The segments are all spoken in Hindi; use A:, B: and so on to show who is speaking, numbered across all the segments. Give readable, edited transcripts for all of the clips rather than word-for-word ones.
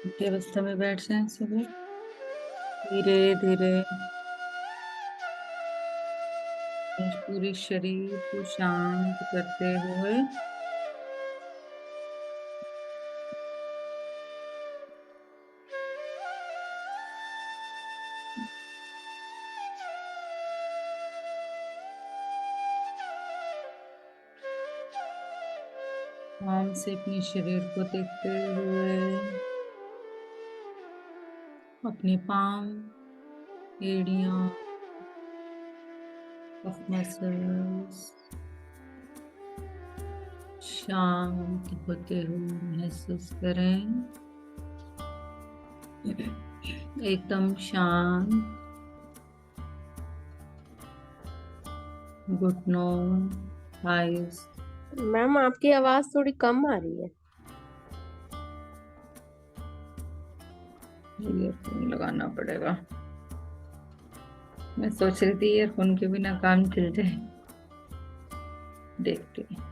A: की अवस्था में बैठ जाएं सभी। धीरे धीरे पूरे शरीर को शांत करते हुए आराम से अपने शरीर को देखते हुए अपने पाँव, एड़ियां, कफ मसल्स शांत होते हुए महसूस करें। एकदम शांत। घुटनों, थाइस।
B: मैम आपकी आवाज थोड़ी कम आ रही है।
A: ईयरफोन लगाना पड़ेगा। मैं सोच रही थी ईयरफोन के बिना काम चल जाए। देखते हैं।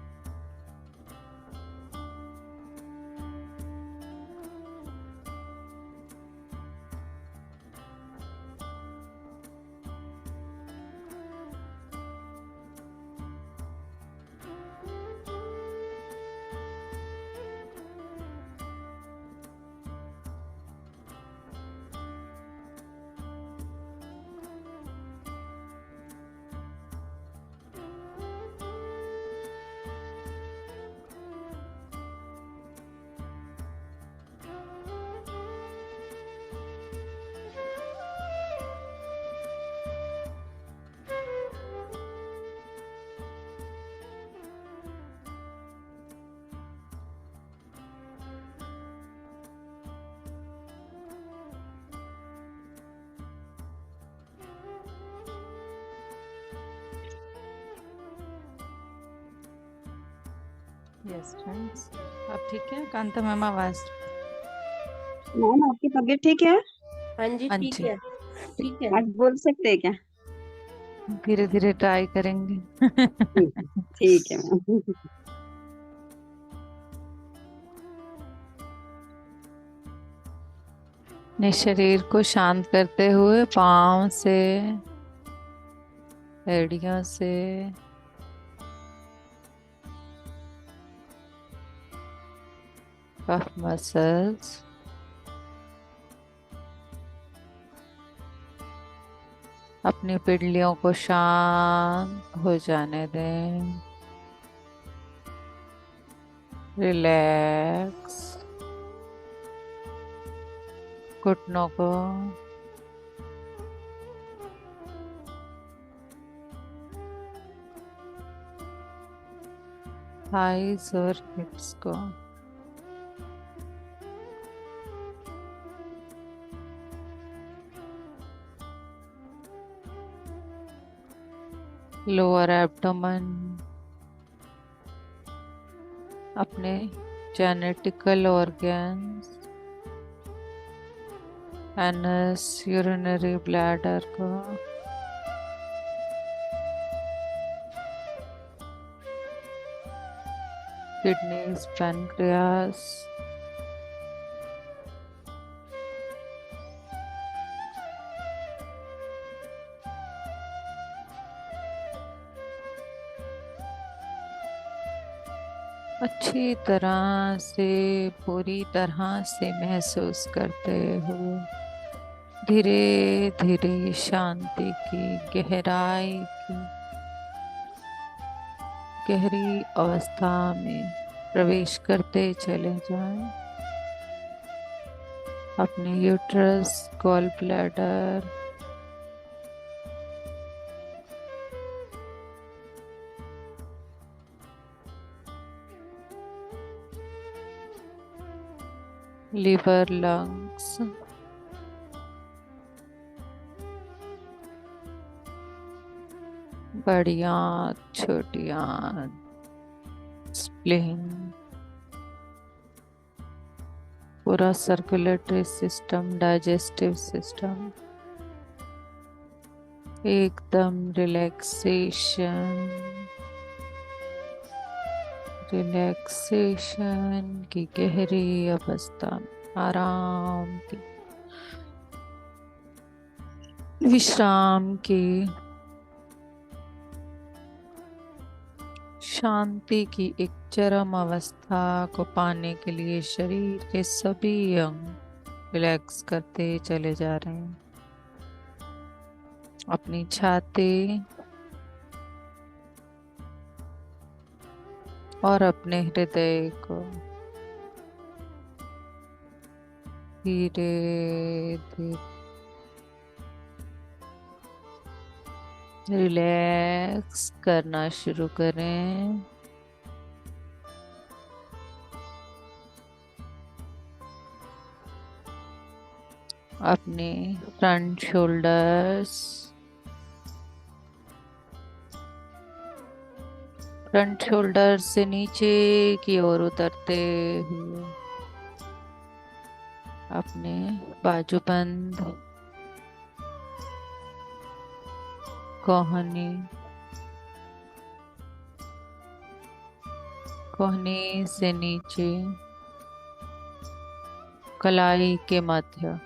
C: यस फ्रेंड्स, आप ठीक है? कांता मैम आवाज।
D: मैम आपकी तबीयत ठीक है?
B: हाँ जी
C: हाँ
B: ठीक
C: जी,
B: है, ठीक है।
D: आज बोल सकते हैं क्या?
C: धीरे धीरे ट्राई करेंगे।
D: ठीक है मैम।
C: अपने शरीर को शांत करते हुए पाँव से, एड़ियों से, कफ मसल्स, अपनी पिंडलियों को शांत हो जाने दें। रिलैक्स। घुटनों को, थाइस और हिप्स को, लोअर एब्डोमेन, अपने genetical organs, anus, urinary bladder को, किडनीज, पैनक्रियास, अच्छी तरह से, पूरी तरह से महसूस करते हुए धीरे धीरे शांति की गहराई की गहरी अवस्था में प्रवेश करते चले जाएं। अपने uterus, gall bladder, liver, lungs, बड़ी आंत, छोटी आंत, स्प्लीन, पूरा सर्कुलेटरी सिस्टम, डाइजेस्टिव सिस्टम एकदम रिलैक्सेशन, रिलैक्सेशन की गहरी अवस्था में आराम की, विश्राम की, शांति की एक चरम अवस्था को पाने के लिए शरीर के सभी अंग रिलैक्स करते चले जा रहे हैं। अपनी छाती और अपने हृदय को धीरे धीरे रिलैक्स करना शुरू करें। अपने फ्रंट शोल्डर्स, फ्रंट शोल्डर से नीचे की ओर उतरते हुए अपने बाजूबंद, कोहनी, कोहनी से नीचे कलाई के मध्य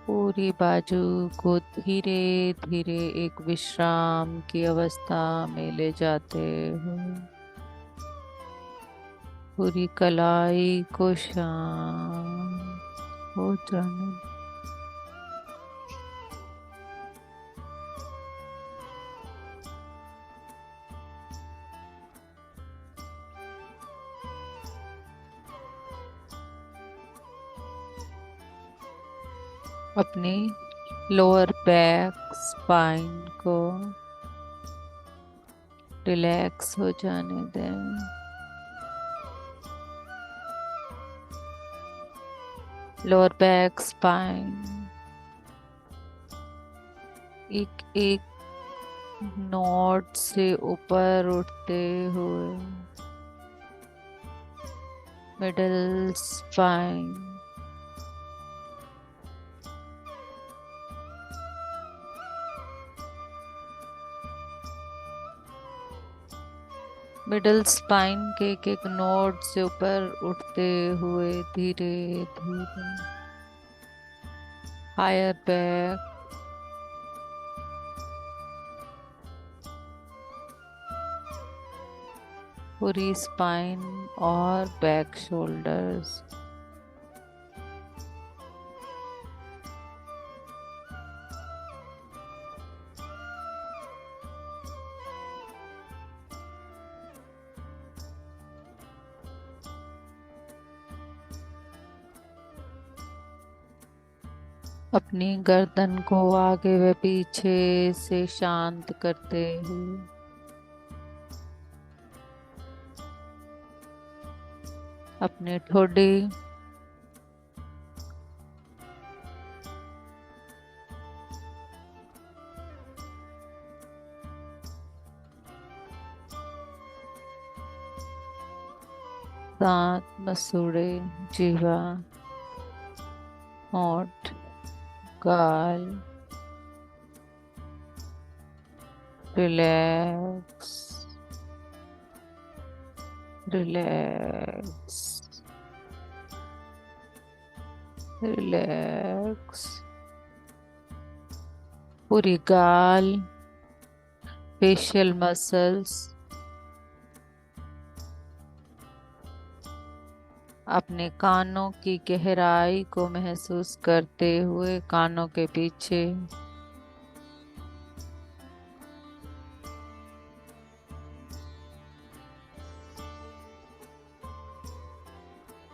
C: पूरी बाजू को धीरे धीरे एक विश्राम की अवस्था में ले जाते हुए पूरी कलाई को शांत हो जाने, अपनी लोअर बैक स्पाइन को रिलैक्स हो जाने दें। लोअर बैक स्पाइन एक एक नोट से ऊपर उठते हुए मिडल स्पाइन, मिडल स्पाइन के एक एक नोड से ऊपर उठते हुए धीरे धीरे हायर बैक, पूरी स्पाइन और बैक शोल्डर्स, अपनी गर्दन को आगे व पीछे से शांत करते हुए अपने ठोड़ी, दांत, मसूड़े, जीवा, होंठ, गाल रिलैक्स, रिलैक्स, रिलैक्स, पूरी गाल, फेशियल मसल्स, अपने कानों की गहराई को महसूस करते हुए कानों के पीछे,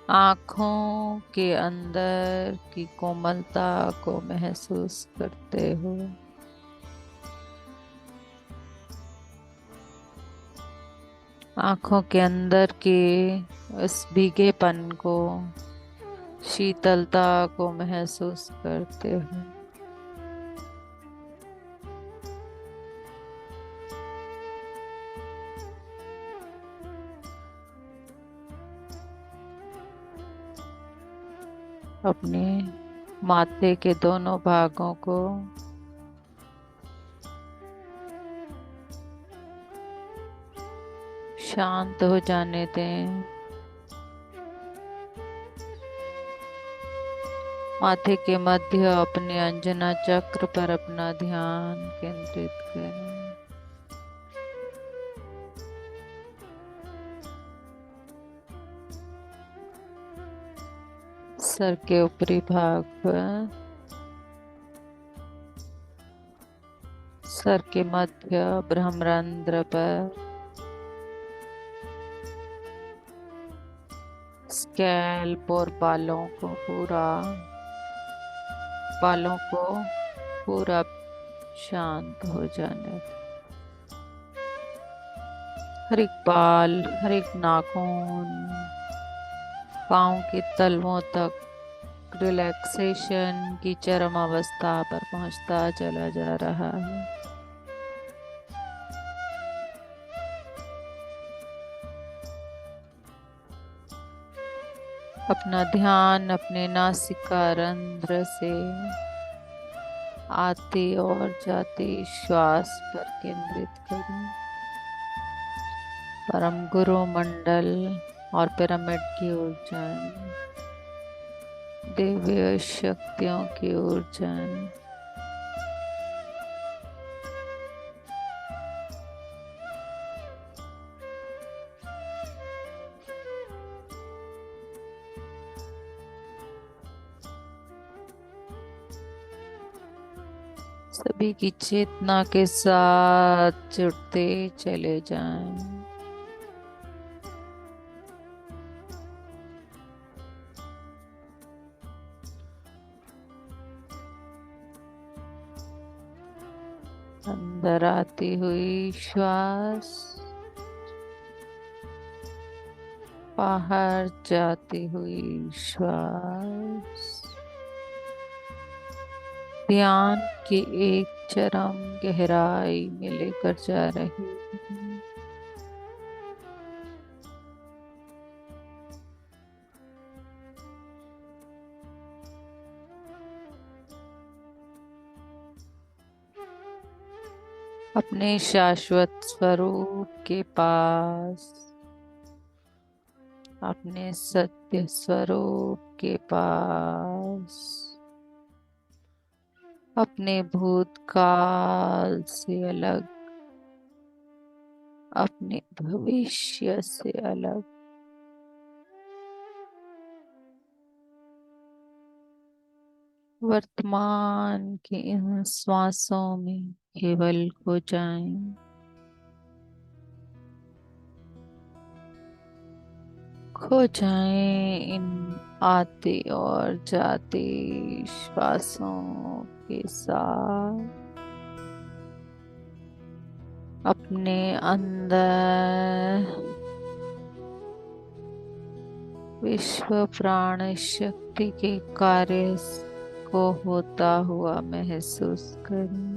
C: आँखों के अंदर की कोमलता को महसूस करते हुए आँखों के अंदर के उस भीगेपन को, शीतलता को महसूस करते हुए अपने माथे के दोनों भागों को शांत हो जाने दें। माथे के मध्य अपने अंजना चक्र पर अपना ध्यान केंद्रित करें। सर के ऊपरी भाग पर, सर के मध्य ब्रह्मरंध्र पर, स्कैल्प और बालों को पूरा शांत हो जाने दो। हर एक बाल, हर एक नाखून, पाँव के तलवों तक रिलैक्सेशन की चरम अवस्था पर पहुंचता चला जा रहा है। अपना ध्यान अपने नासिका रंध्र से आते और जाते श्वास पर केंद्रित करें। परम गुरु मंडल और पिरामिड की ऊर्जाएं, दिव्य शक्तियों की ऊर्जाएं सभी की चेतना के साथ जुड़ते चले जाएं। अंदर आती हुई श्वास, बाहर जाती हुई श्वास, ध्यान की एक चरम गहराई में लेकर जा रही है। अपने शाश्वत स्वरूप के पास, अपने सत्य स्वरूप के पास, अपने भूतकाल से अलग, अपने भविष्य से अलग, वर्तमान के इन श्वासों में केवल खो जाएं। खो जाएं इन आते और जाते श्वासों के साथ। अपने अंदर विश्व प्राण शक्ति के कार्य को होता हुआ महसूस करें।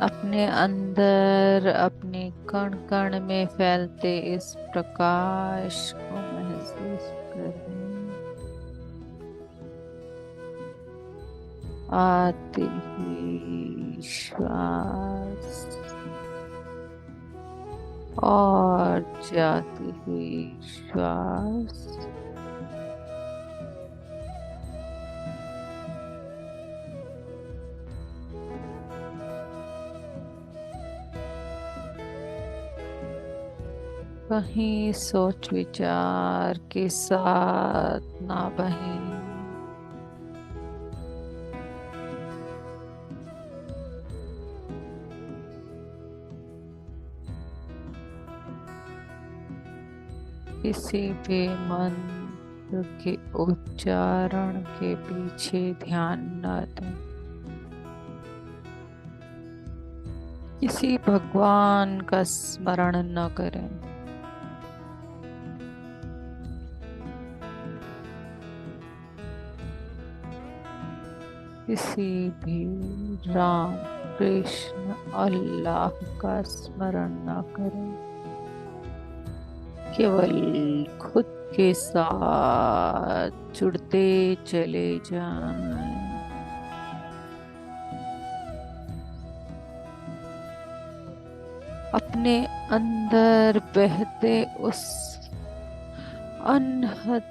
C: अपने अंदर अपने कण कण में फैलते इस प्रकाश को महसूस करें। आती हुई श्वास और जाती हुई श्वास, कहीं सोच विचार के साथ ना बहें। किसी भी मंत्र के उच्चारण के पीछे ध्यान न दें। किसी भगवान का स्मरण न करें। किसी भी राम, कृष्ण, अल्लाह का स्मरण न करें। केवल खुद के साथ जुड़ते चले जाएं। अपने अंदर बहते उस अनहद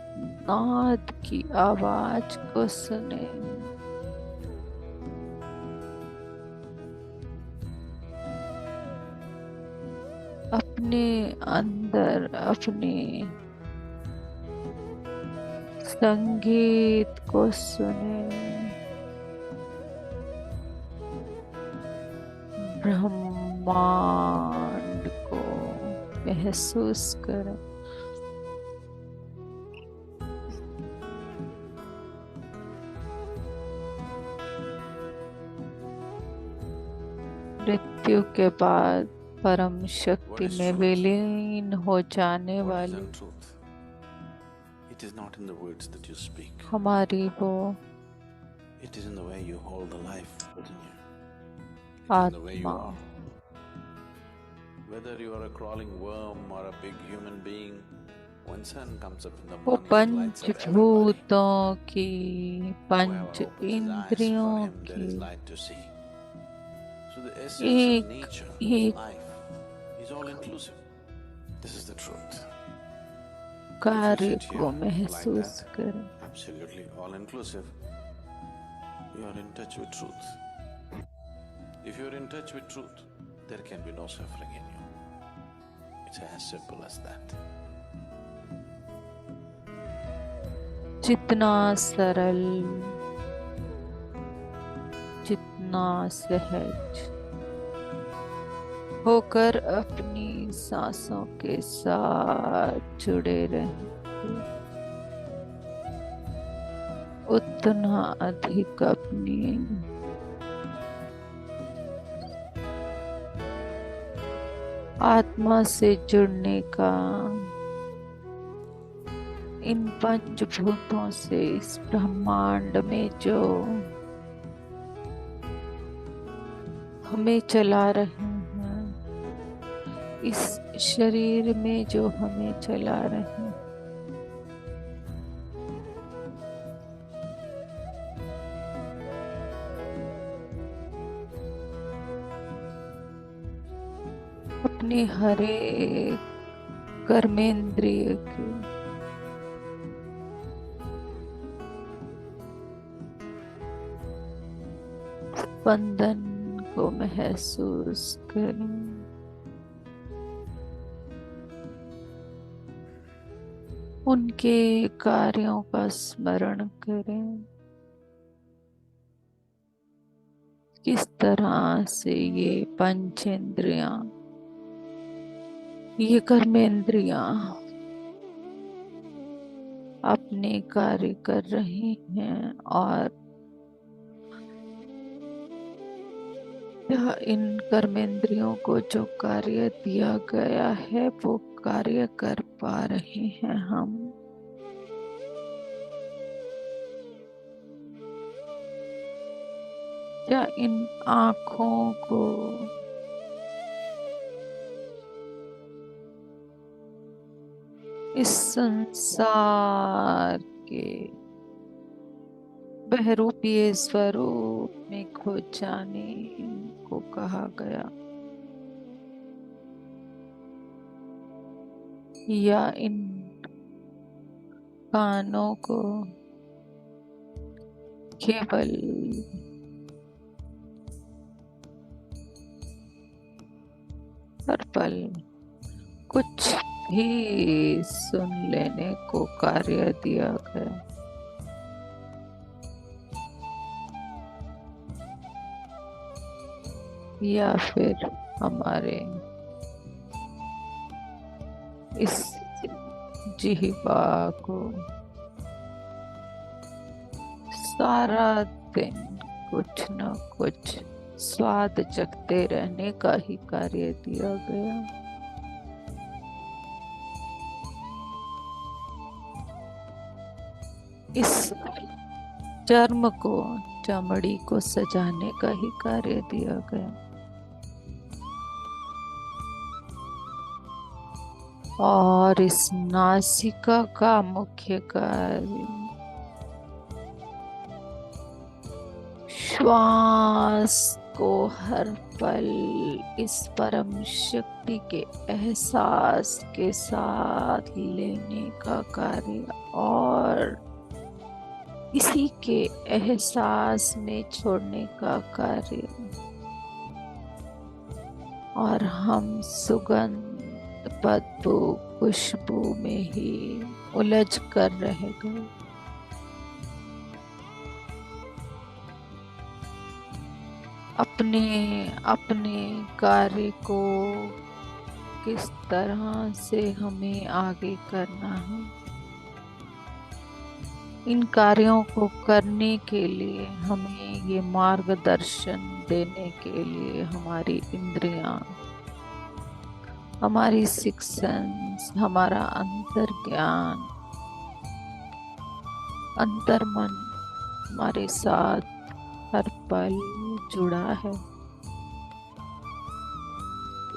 C: नाद की आवाज को सुने। अपने अंदर अपने संगीत को सुने। ब्रह्मांड को महसूस करें। मृत्यु के बाद परम शक्ति में विलीन हो जाने
E: What is
C: वाली
E: that truth? It is not in the words that you speak.
C: हमारी वो
E: It is in the way you hold the life within you. It is in the way you
C: आत्मा
E: are. Whether you are a crawling worm or a big human being, when sun comes up in the
C: वो
E: morning, it lights up everybody.
C: पंचभूतों की पंच
E: Whoever opens his eyes, for
C: इंद्रियों
E: him there is
C: की
E: light to see. So the essential
C: एक
E: nature of
C: एक
E: life is all inclusive. This is the truth.
C: कार्य
E: sit
C: को
E: here
C: महसूस
E: like
C: करें।
E: Absolutely all inclusive. You are in touch with truth. If you are in touch with truth, there can be no suffering in you. It's as simple as that.
C: जितना सरल, जितना सहज होकर अपनी सांसों के साथ जुड़े रहें, उतना अधिक अपनी आत्मा से जुड़ने का, इन पंचभूतों से इस ब्रह्मांड में जो हमें चला रहे हैं, इस शरीर में जो हमें चला रहे हैं, अपने हर एक कर्मेंद्रिय की स्पंदन को महसूस करें। उनके कार्यों का स्मरण करें। किस तरह से ये पंचेंद्रियां, ये कर्मेंद्रियां अपने कार्य कर रही हैं और क्या इन कर्मेंद्रियों को जो कार्य दिया गया है वो कार्य कर पा रहे हैं हम। क्या इन आँखों को इस संसार के बहरूपीय स्वरूप में खो जाने को कहा गया, या इन कानों को केवल हर पल कुछ भी सुन लेने को कार्य दिया गया। या फिर हमारे इस जिह्वा को सारा दिन कुछ न कुछ स्वाद चखते रहने का ही कार्य दिया गया। इस चर्म को, चमड़ी को सजाने का ही कार्य दिया गया। और इस नासिका का मुख्य कार्य श्वास को हर पल इस परम शक्ति के एहसास के साथ लेने का कार्य और इसी के एहसास में छोड़ने का कार्य, और हम सुगंध बदबू खुशबू में ही उलझ कर रह गए। अपने अपने कार्य को किस तरह से हमें आगे करना है, इन कार्यों को करने के लिए हमें ये मार्गदर्शन देने के लिए हमारी इंद्रियां, हमारी सिक्स सेंस, हमारा अंतर ज्ञान, अंतर मन हमारे साथ हर पल जुड़ा है।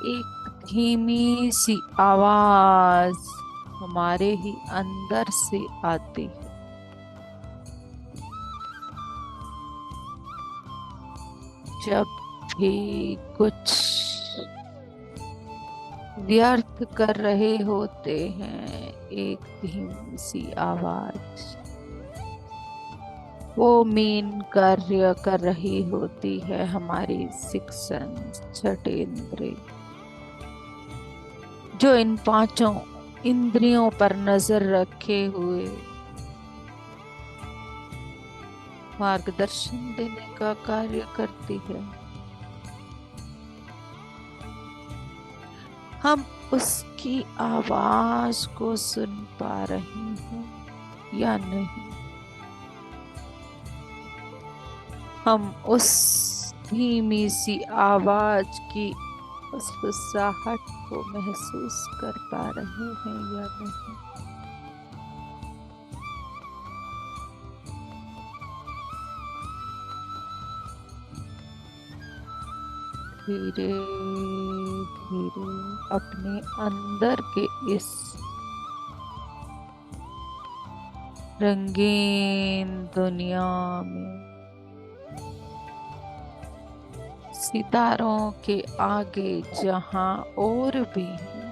C: एक धीमी सी आवाज हमारे ही अंदर से आती है, जब भी कुछ व्यर्थ कर रहे होते हैं। एक धीमी सी आवाज वो मेन कार्य कर रही होती है, हमारी सिक्स सेंस, छठे इंद्रिय, जो इन पांचों इंद्रियों पर नजर रखे हुए मार्गदर्शन देने का कार्य करती है। हम उसकी आवाज को सुन पा रहे हैं या नहीं, हम उस धीमी सी आवाज की उस फुसराहट को महसूस कर पा रहे हैं या नहीं। धीरे धीरे अपने अंदर के इस रंगीन दुनिया में सितारों के आगे जहां और भी हैं,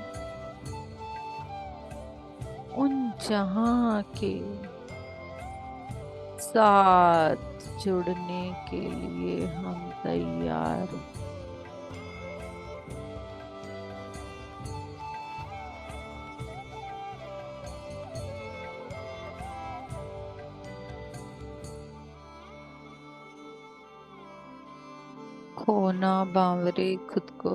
C: उन जहां के साथ जुड़ने के लिए हम तैयार हैं। खोना बावरे खुद को,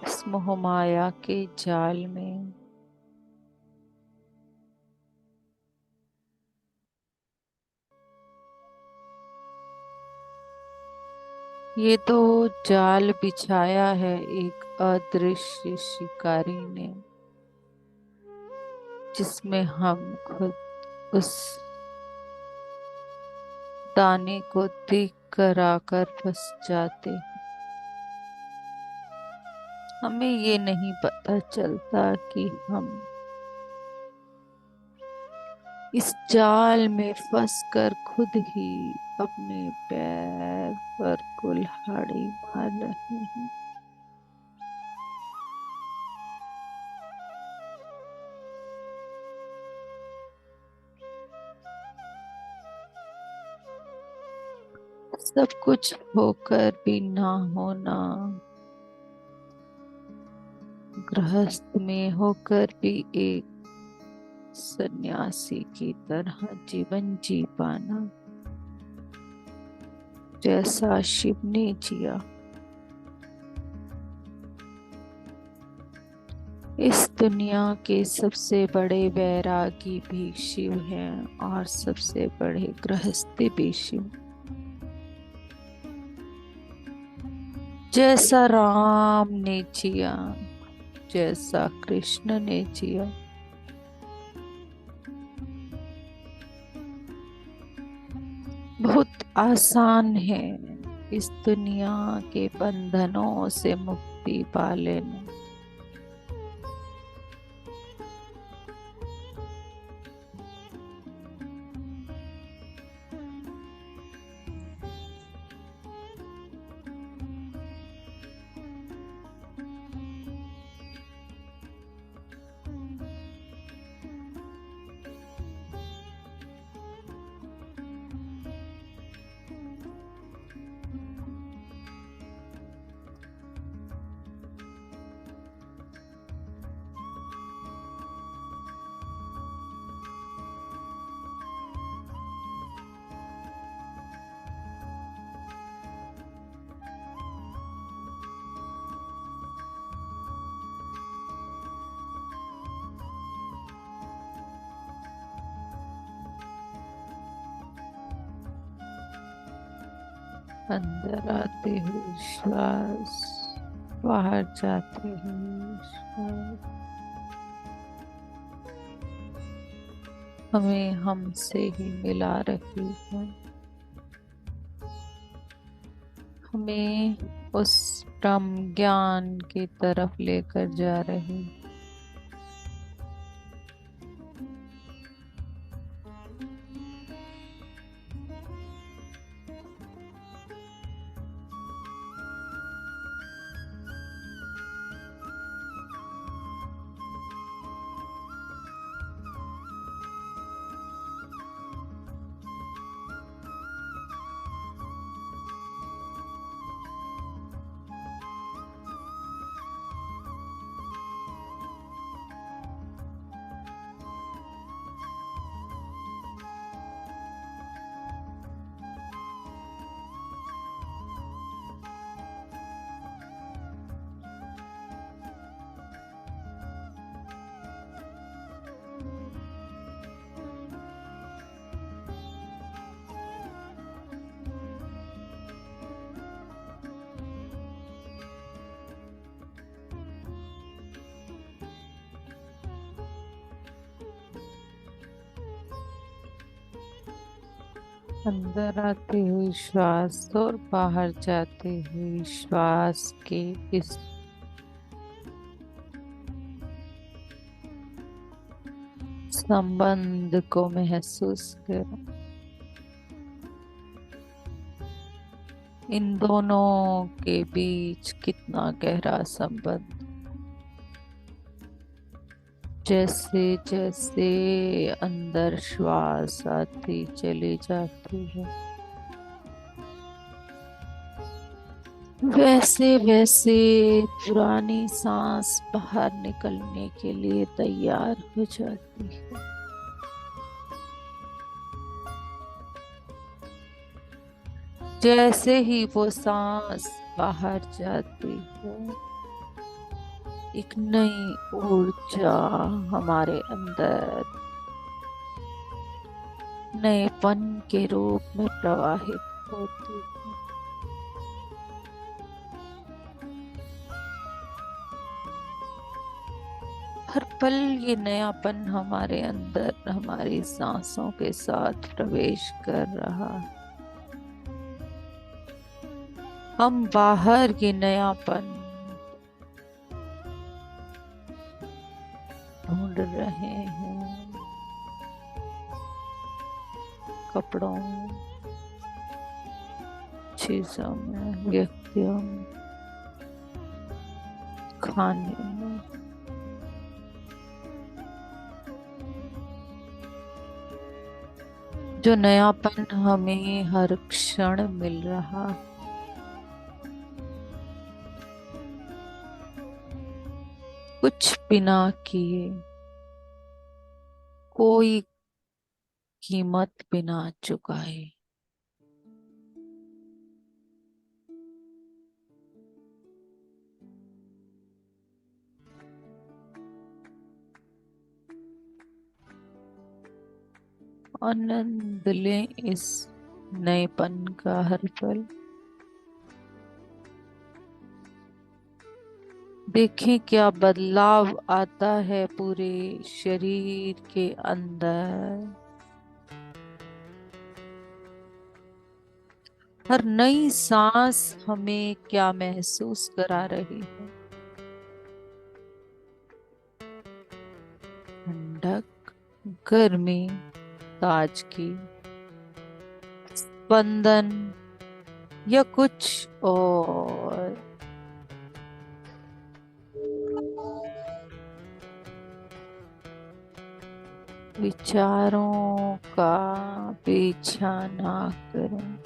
C: इस मोह माया के जाल में। ये तो जाल बिछाया है एक अदृश्य शिकारी ने, जिसमें हम खुद उस दाने को देख कर आकर फंस जाते हैं। हमें ये नहीं पता चलता कि हम इस जाल में फंसकर खुद ही अपने पैर पर कुल्हाड़ी मार रहे हैं। सब कुछ होकर भी ना होना, गृहस्थ में होकर भी एक सन्यासी की तरह जीवन जी पाना, जैसा शिव ने जिया। इस दुनिया के सबसे बड़े वैरागी भी शिव हैं और सबसे बड़े गृहस्थी भी शिव। जैसा राम ने जिया, जैसा कृष्ण ने जिया, बहुत आसान है इस दुनिया के बंधनों से मुक्ति पा लेना। अंदर आते हुए श्वास, बाहर जाते हुए श्वास हमें हमसे ही मिला रही है, हमें उस ब्रह्म ज्ञान की तरफ लेकर जा रही। अंदर आते हुए श्वास और बाहर जाते हुए श्वास के इस संबंध को महसूस करो। इन दोनों के बीच कितना गहरा संबंध। जैसे जैसे अंदर श्वास आती चली जाती है, वैसे वैसे पुरानी सांस बाहर निकलने के लिए तैयार हो जाती है। जैसे ही वो सांस बाहर जाती है, एक नई ऊर्जा हमारे अंदर नएपन के रूप में प्रवाहित होती है। हर पल ये नयापन हमारे अंदर हमारी सांसों के साथ प्रवेश कर रहा है। हम बाहर ये नयापन ढूंढ रहे हैं, कपड़ों, चीजों में, व्यक्तियों में, खाने में। जो नयापन हमें हर क्षण मिल रहा, कुछ बिना किए, कोई कीमत बिना चुकाए। आनंद लें इस नएपन का हर पल। देखें क्या बदलाव आता है पूरे शरीर के अंदर। हर नई सांस हमें क्या महसूस करा रही है। ठंडक, गर्मी, ताजगी, स्पंदन या कुछ और। विचारों का पीछा ना करें।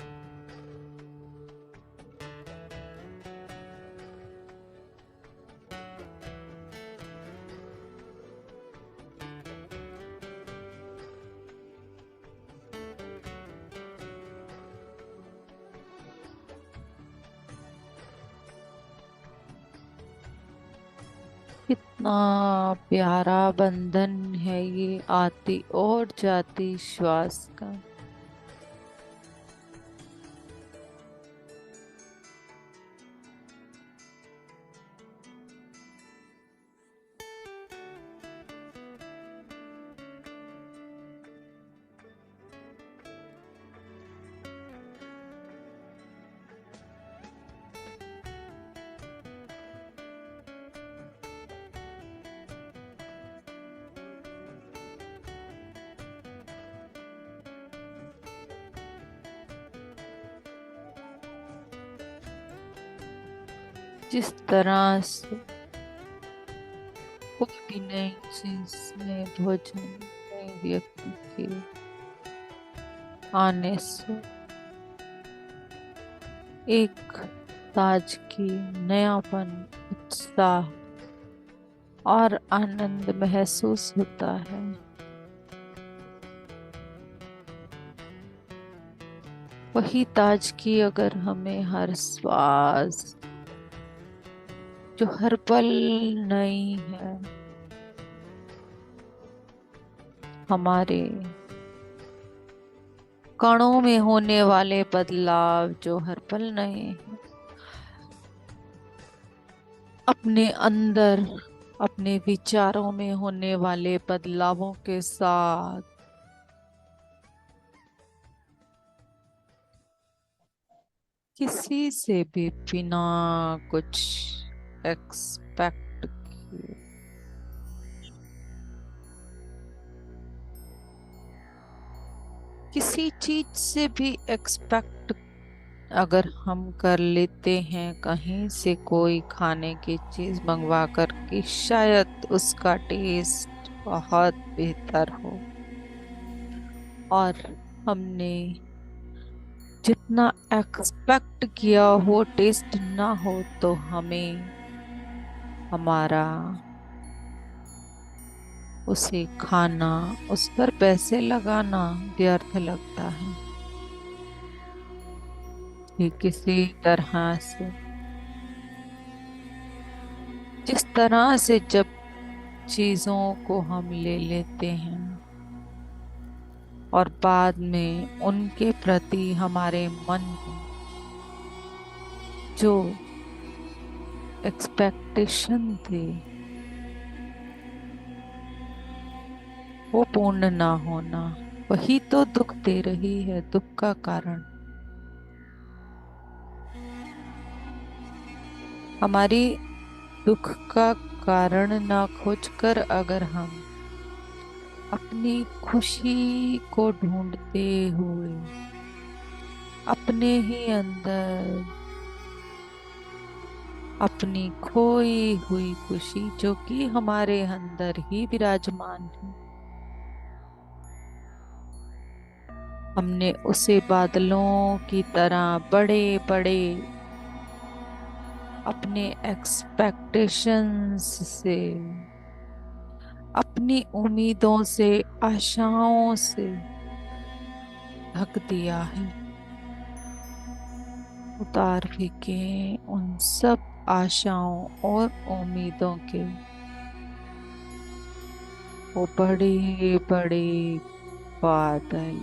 C: कितना प्यारा बंधन है ये आती और जाती श्वास का। जिस तरह से कोई भी नई चीज, नए भोजन, नए व्यक्ति के आने से एक ताजगी, नयापन, उत्साह और आनंद महसूस होता है। वही ताजगी अगर हमें हर श्वास, जो हर पल नई है, हमारे कणों में होने वाले बदलाव जो हर पल नए हैं, अपने अंदर, अपने विचारों में होने वाले बदलावों के साथ किसी से भी बिना कुछ एक्सपेक्ट किए किसी चीज से भी एक्सपेक्ट अगर हम कर लेते हैं, कहीं से कोई खाने की चीज मंगवा कर कि शायद उसका टेस्ट बहुत बेहतर हो, और हमने जितना एक्सपेक्ट किया वो टेस्ट ना हो, तो हमें हमारा उसे खाना, उस पर पैसे लगाना व्यर्थ लगता है। कि किसी तरह से, जिस तरह से जब चीजों को हम ले लेते हैं और बाद में उनके प्रति हमारे मन में जो एक्सपेक्टेशन थे वो पूर्ण ना होना, वही तो दुख दे रही है, दुख का कारण। हमारी दुख का कारण ना खोजकर अगर हम अपनी खुशी को ढूंढते हुए अपने ही अंदर अपनी खोई हुई खुशी, जो कि हमारे अंदर ही विराजमान है, हमने उसे बादलों की तरह बड़े बड़े अपने एक्सपेक्टेशंस से, अपनी उम्मीदों से, आशाओं से ढक दिया है। उतार फेंके उन सब आशाओं और उम्मीदों के वो बड़े बड़े बादल,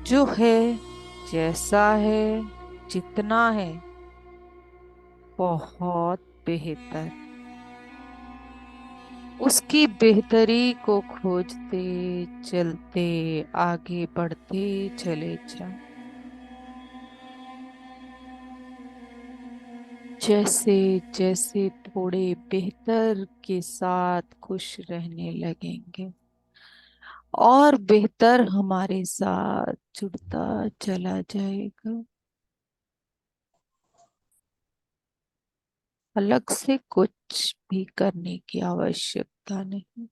C: जो है, जैसा है, जितना है, बहुत बेहतर, उसकी बेहतरी को खोजते चलते आगे बढ़ते चले जा। जैसे जैसे थोड़े बेहतर के साथ खुश रहने लगेंगे और बेहतर हमारे साथ जुड़ता चला जाएगा। अलग से कुछ भी करने की आवश्यकता नहीं।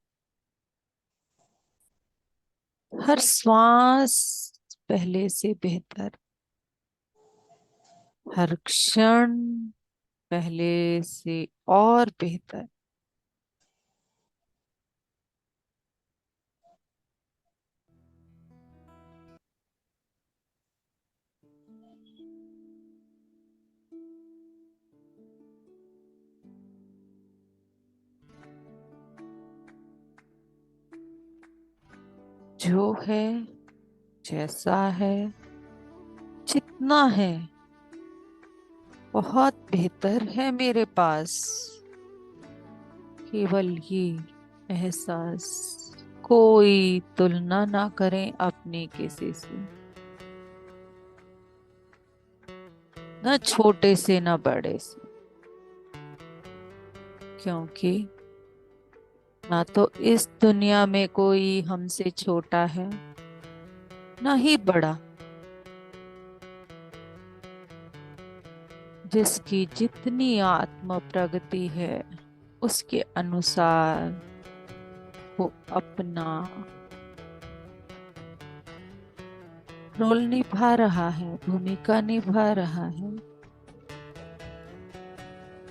C: हर श्वास पहले से बेहतर, हर क्षण पहले से और बेहतर। जो है, जैसा है, जितना है, बहुत बेहतर है मेरे पास। केवल ये एहसास, कोई तुलना ना करें अपने किसी से, ना छोटे से ना बड़े से, क्योंकि ना तो इस दुनिया में कोई हमसे छोटा है, ना ही बड़ा। जिसकी जितनी आत्म प्रगति है उसके अनुसार वो अपना रोल निभा रहा है, भूमिका निभा रहा है।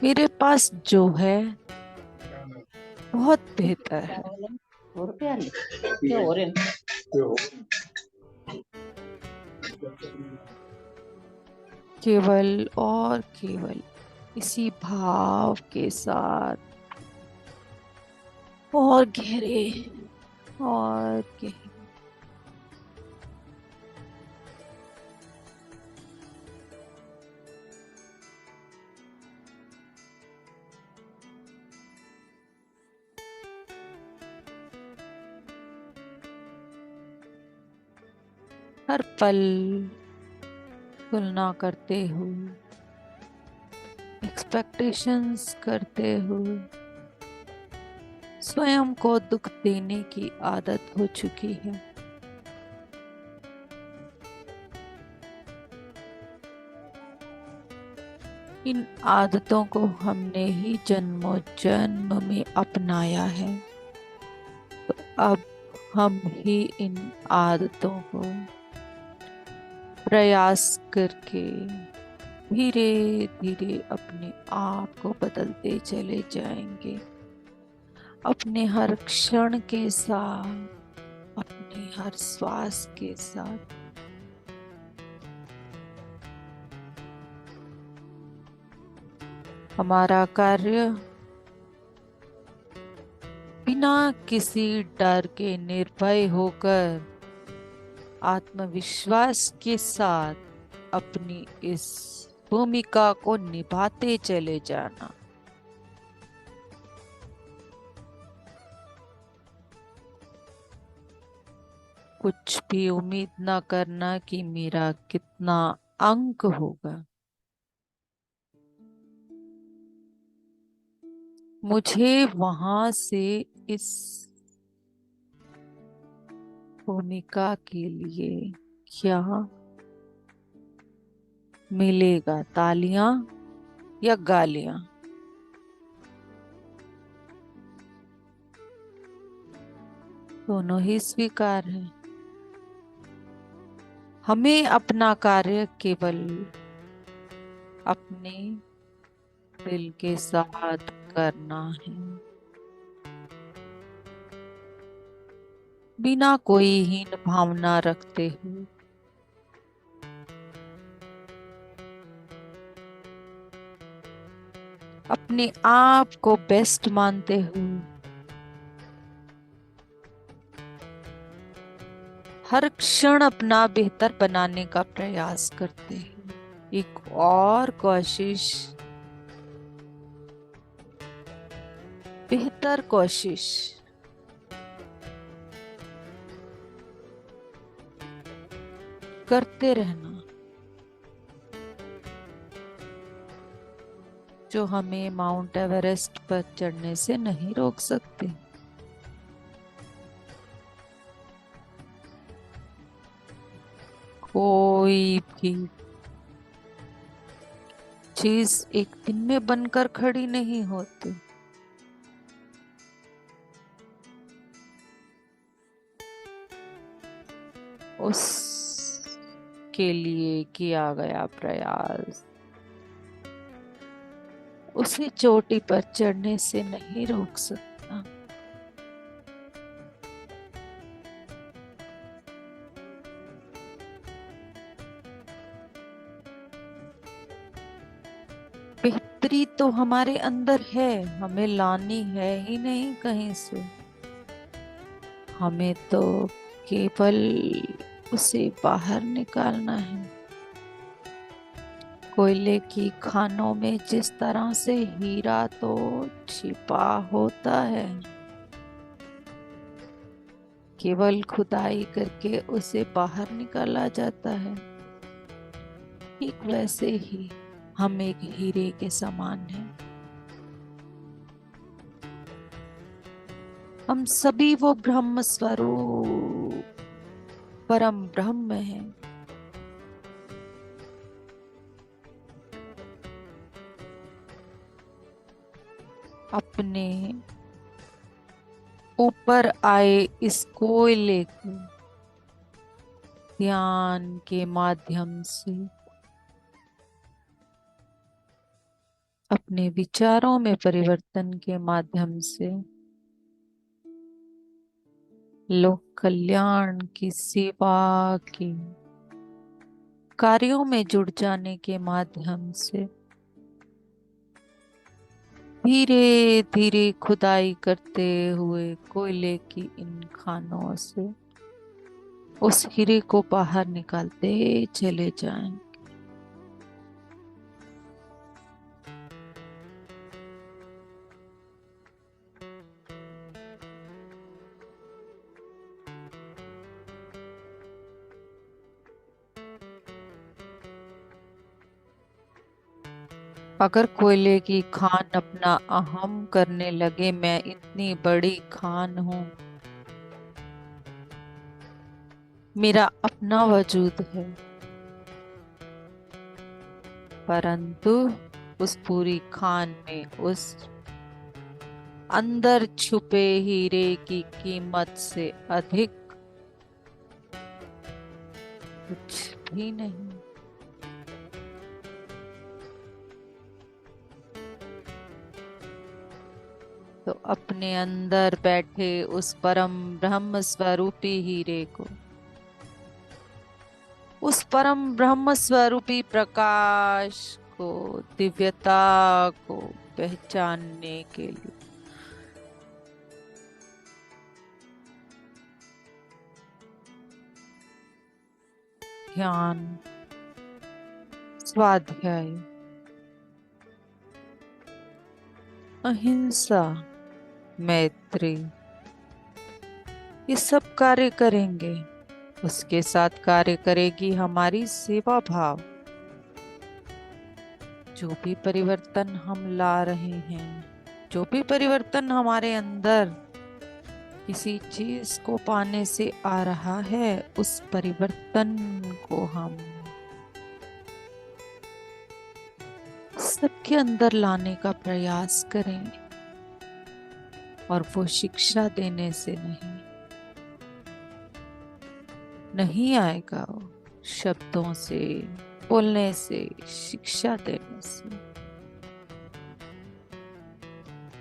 C: मेरे पास जो है बहुत बेहतर है। केवल और केवल इसी भाव के साथ और गहरे और गहरे हर पल तुलना करते हुए, एक्सपेक्टेशंस करते हुए स्वयं को दुख देने की आदत हो चुकी है। इन आदतों को हमने ही जन्मों जन्म में अपनाया है, तो अब हम ही इन आदतों को प्रयास करके धीरे धीरे अपने आप को बदलते चले जाएंगे। अपने हर क्षण के साथ, अपने हर श्वास के साथ। हमारा कार्य बिना किसी डर के निर्भय होकर आत्मविश्वास के साथ अपनी इस भूमिका को निभाते चले जाना। कुछ भी उम्मीद ना करना कि मेरा कितना अंक होगा। मुझे वहां से इस भूमिका के लिए क्या मिलेगा, तालियां या गालियां? दोनों ही स्वीकार है। हमें अपना कार्य केवल अपने दिल के साथ करना है, बिना कोई हीन भावना रखते हुए। अपने आप को बेस्ट मानते हुए हर क्षण अपना बेहतर बनाने का प्रयास करते हैं। एक और कोशिश, बेहतर कोशिश करते रहना, जो हमें माउंट एवरेस्ट पर चढ़ने से नहीं रोक सकते। कोई भी चीज एक दिन में बनकर खड़ी नहीं होती। उसके लिए किया गया प्रयास उसे चोटी पर चढ़ने से नहीं रोक सकता। बेहतरी तो हमारे अंदर है, हमें लानी है ही नहीं कहीं से। हमें तो केवल उसे बाहर निकालना है। कोयले की खानों में जिस तरह से हीरा तो छिपा होता है, केवल खुदाई करके उसे बाहर निकाला जाता है। ठीक वैसे ही हम एक हीरे के समान हैं। हम सभी वो ब्रह्म स्वरूप परम ब्रह्म हैं। अपने ऊपर आए इस कोयले को ध्यान के माध्यम से अपने विचारों में परिवर्तन के माध्यम से लोक कल्याण की सेवा की कार्यों में जुड़ जाने के माध्यम से धीरे धीरे खुदाई करते हुए कोयले की इन खानों से उस हीरे को बाहर निकालते चले जाएं। अगर कोयले की खान अपना अहम करने लगे, मैं इतनी बड़ी खान हूं, मेरा अपना वजूद है, परंतु उस पूरी खान में उस अंदर छुपे हीरे की कीमत से अधिक कुछ भी नहीं। तो अपने अंदर बैठे उस परम ब्रह्म स्वरूपी हीरे को, उस परम ब्रह्म स्वरूपी प्रकाश को, दिव्यता को पहचानने के लिए ध्यान, स्वाध्याय, अहिंसा, मैत्री, ये सब कार्य करेंगे। उसके साथ कार्य करेगी हमारी सेवा भाव। जो भी परिवर्तन हम ला रहे हैं, जो भी परिवर्तन हमारे अंदर किसी चीज को पाने से आ रहा है, उस परिवर्तन को हम सबके अंदर लाने का प्रयास करें, और वो शिक्षा देने से नहीं आएगा, वो शब्दों से, बोलने से, शिक्षा देने से।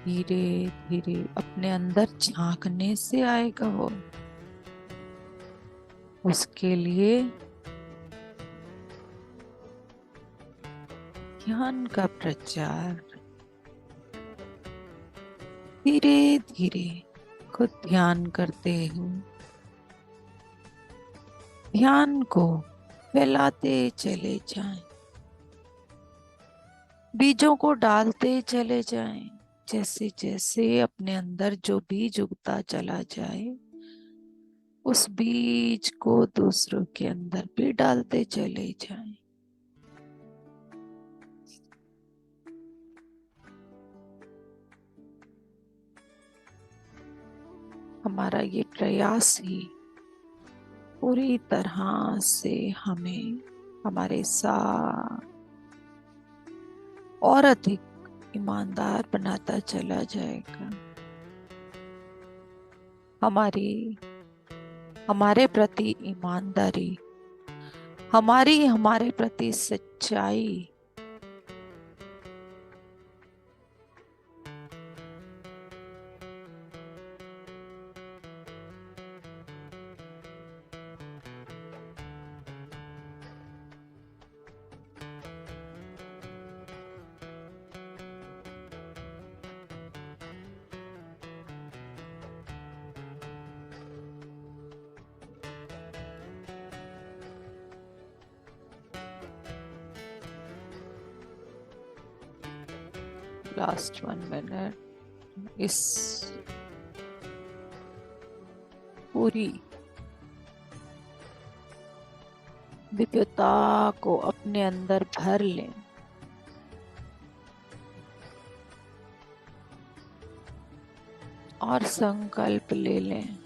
C: धीरे धीरे अपने अंदर झांकने से आएगा वो। उसके लिए ज्ञान का प्रचार धीरे धीरे खुद ध्यान करते हुए ध्यान को फैलाते चले जाएं, बीजों को डालते चले जाएं। जैसे जैसे अपने अंदर जो बीज उगता चला जाए, उस बीज को दूसरों के अंदर भी डालते चले जाएं। हमारा ये प्रयास ही पूरी तरह से हमें हमारे साथ और अधिक ईमानदार बनाता चला जाएगा। हमारे प्रति ईमानदारी, हमारे प्रति सच्चाई, लास्ट 1 मिनट इस पूरी दिव्यता को अपने अंदर भर लें। और संकल्प ले लें,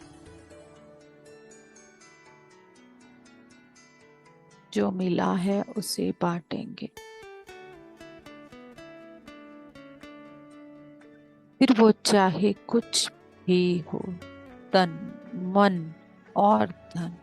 C: जो मिला है उसे बांटेंगे। फिर वो चाहे कुछ भी हो, तन, मन और धन।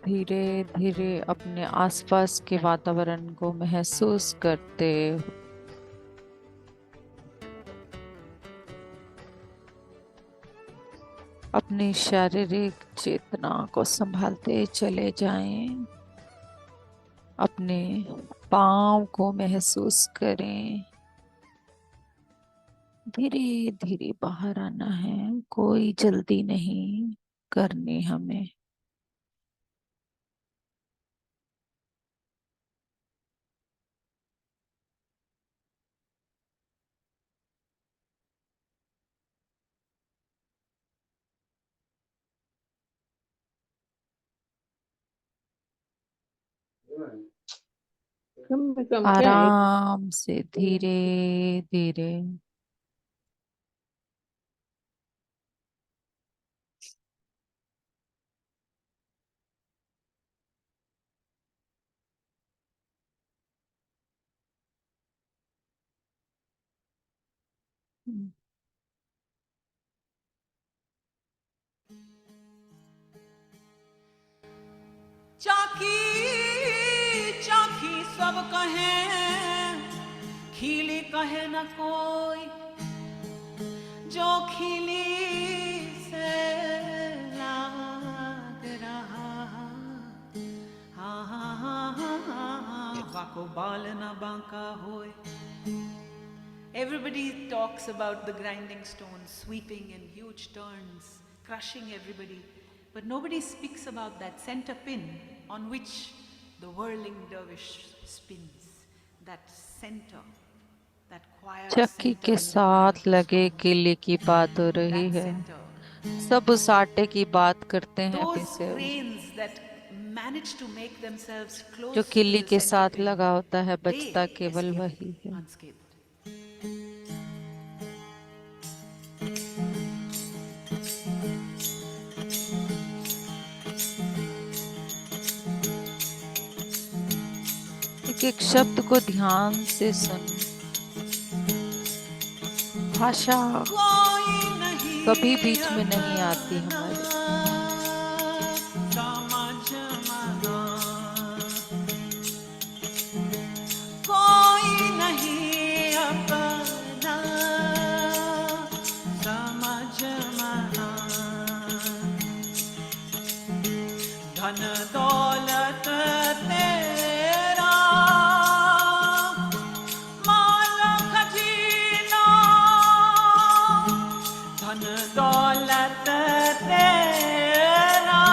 C: धीरे धीरे अपने आसपास के वातावरण को महसूस करते अपनी शारीरिक चेतना को संभालते चले जाएं। अपने पाँव को महसूस करें। धीरे धीरे बाहर आना है, कोई जल्दी नहीं करनी हमें।
B: कम में कम क्या है?
C: आराम से धीरे धीरे
F: चाकी चाकी सब कहे, खिली कहे न कोई, जो खिली से लाग रहा। वाको बाल न बांका होए। Everybody talks about the grinding stones, sweeping in huge turns, crushing everybody. But nobody speaks about that center pin on which the whirling dervish spins. That center, that quiet
C: चक्की
F: center
C: के
F: in the
C: साथ
F: grinding
C: लगे
F: stone.
C: किले की बात हो रही
F: That
C: है।
F: center,
C: सब उस आटे की बात करते हैं
F: those
C: पिसे हुए,
F: grains that manage to make themselves close
C: जो
F: to
C: किली
F: the
C: के
F: center
C: साथ
F: pin,
C: लगा होता है,
F: they
C: बचता केवल
F: escape
C: वही है।
F: unscathed.
C: एक एक शब्द को ध्यान से सुन। भाषा
F: कोई नहीं
C: कभी बीच में नहीं आती हमारी।
F: समझ मना, कोई नहीं अपना समझ मना। धन दौलत तेरा माल खजीना, धन दौलत तेरा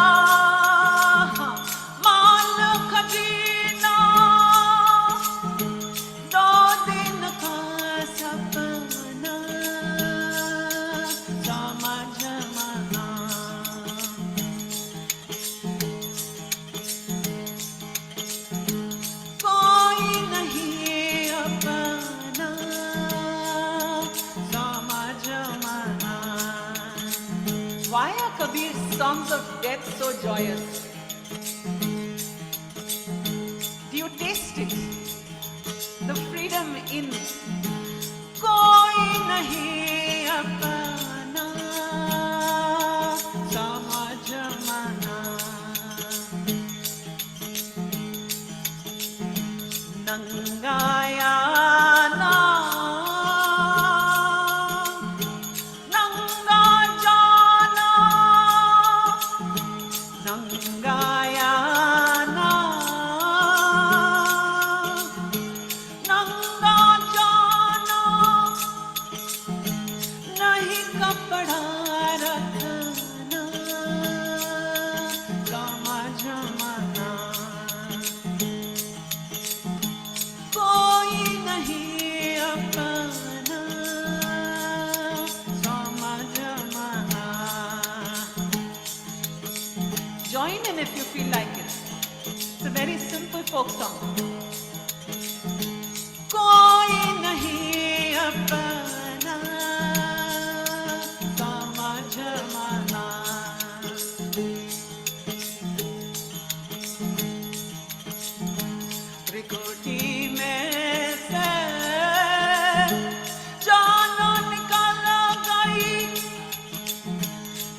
F: माल खजीना, दो दिन का सपना समझ मना। कोई नहीं अपना समझ मना। Why are Kabir's songs of death so joyous? Do you taste it? The freedom in कोई नहीं अपना समझ मना। नंगाया ना नंगा जाना, नंगाया ना नंगा जाना। join in if you feel like it. It's a very simple folk song. कोई नहीं अपना समझ माना, त्रिकुटी में से जानो निकाल गई,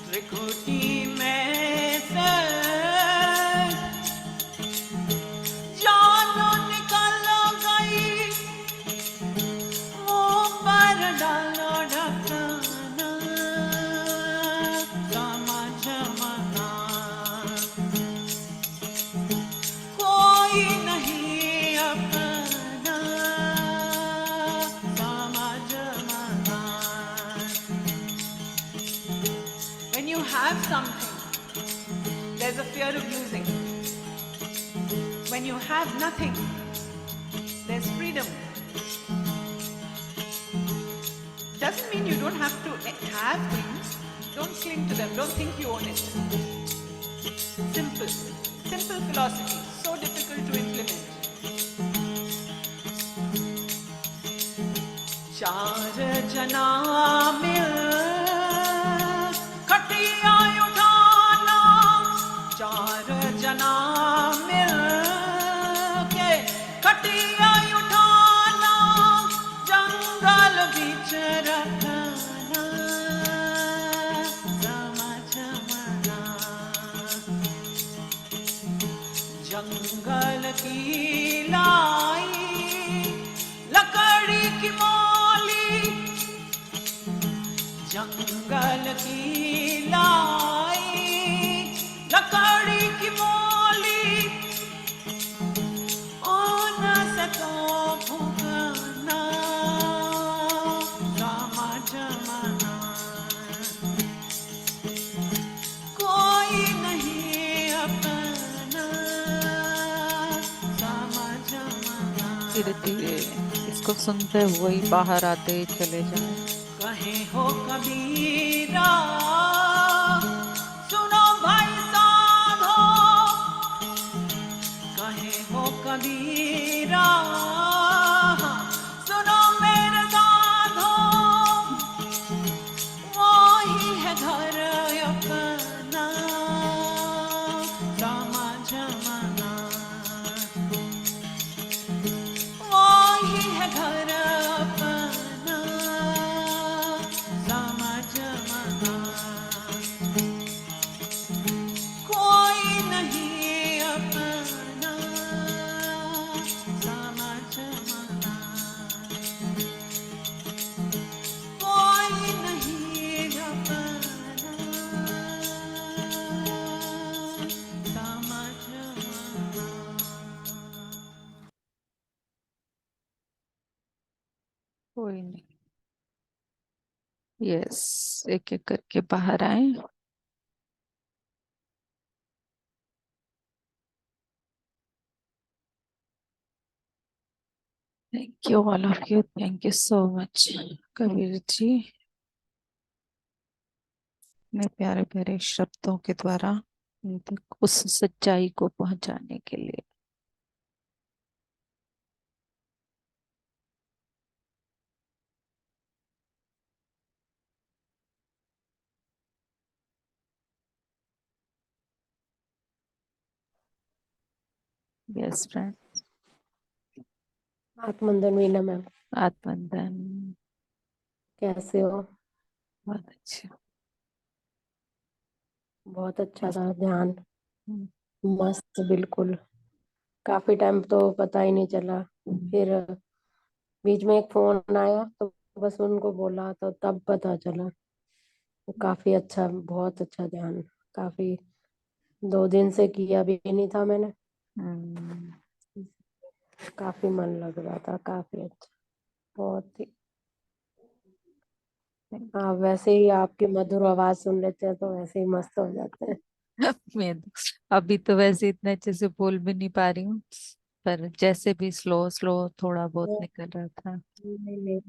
F: त्रिकुटी में से जानो निकाल गई, मुंह पर डालो ढक्कना समझ मना, कोई नहीं अपना समझ मना. When you have something, there's a fear of losing. When you have nothing, there's freedom. Doesn't mean you don't have to have things. Don't cling to them. Don't think you own it. Simple. Simple philosophy. So difficult to implement. चार जना मिल खटिया उठाना, चार जना मिल के खटिया उठाना, जंगल बीच रखना समझ मना, जंगल की लाई लकड़ी की मोली, जंगल की लाई लकड़ी की मोली, ओ न सको भुगना समझ मना, कोई नहीं अपना समझ मना.
C: धीरे धीरे इसको सुनते हुए ही बाहर आते चले जाएं.
F: कहे हो कबीरा सुनो भाई साधो, कहे हो कबीरा सुनो मेरे साधो, वही है घर अपना समझ मना, वही है घर अपना समझ मना, कोई नहीं अपना समझ मना, कोई नहीं अपना समझ मना.
C: कोई नहीं. यस, एक एक करके बाहर आए. Thank you all of you. Thank you so much Kabir ji, अपने प्यारे प्यारे शब्दों के द्वारा हम तक उस सच्चाई को पहुंचाने के लिए. Yes friend.
B: आत्मंदन वीना मैम,
C: आत्मंदन.
B: कैसे हो?
C: बहुत अच्छा.
B: बहुत अच्छा था ध्यान,
C: हम्म,
B: मस्त बिल्कुल. काफी टाइम तो पता ही नहीं चला. फिर बीच में एक फोन आया तो बस उनको बोला तो तब पता चला. काफी अच्छा, बहुत अच्छा ध्यान. काफी 2 दिन से किया भी नहीं था मैंने.
C: हम्म,
B: काफी मन लग रहा था. काफी अच्छा, बहुत ही.
C: thank
B: हाँ, वैसे ही आपकी मधुर आवाज सुन लेते हैं तो वैसे ही मस्त हो जाते हैं.
C: you. मैं अभी तो वैसे इतने अच्छे से बोल भी नहीं पा रही हूँ, पर जैसे भी स्लो स्लो थोड़ा बहुत निकल रहा था.
B: नहीं नहीं,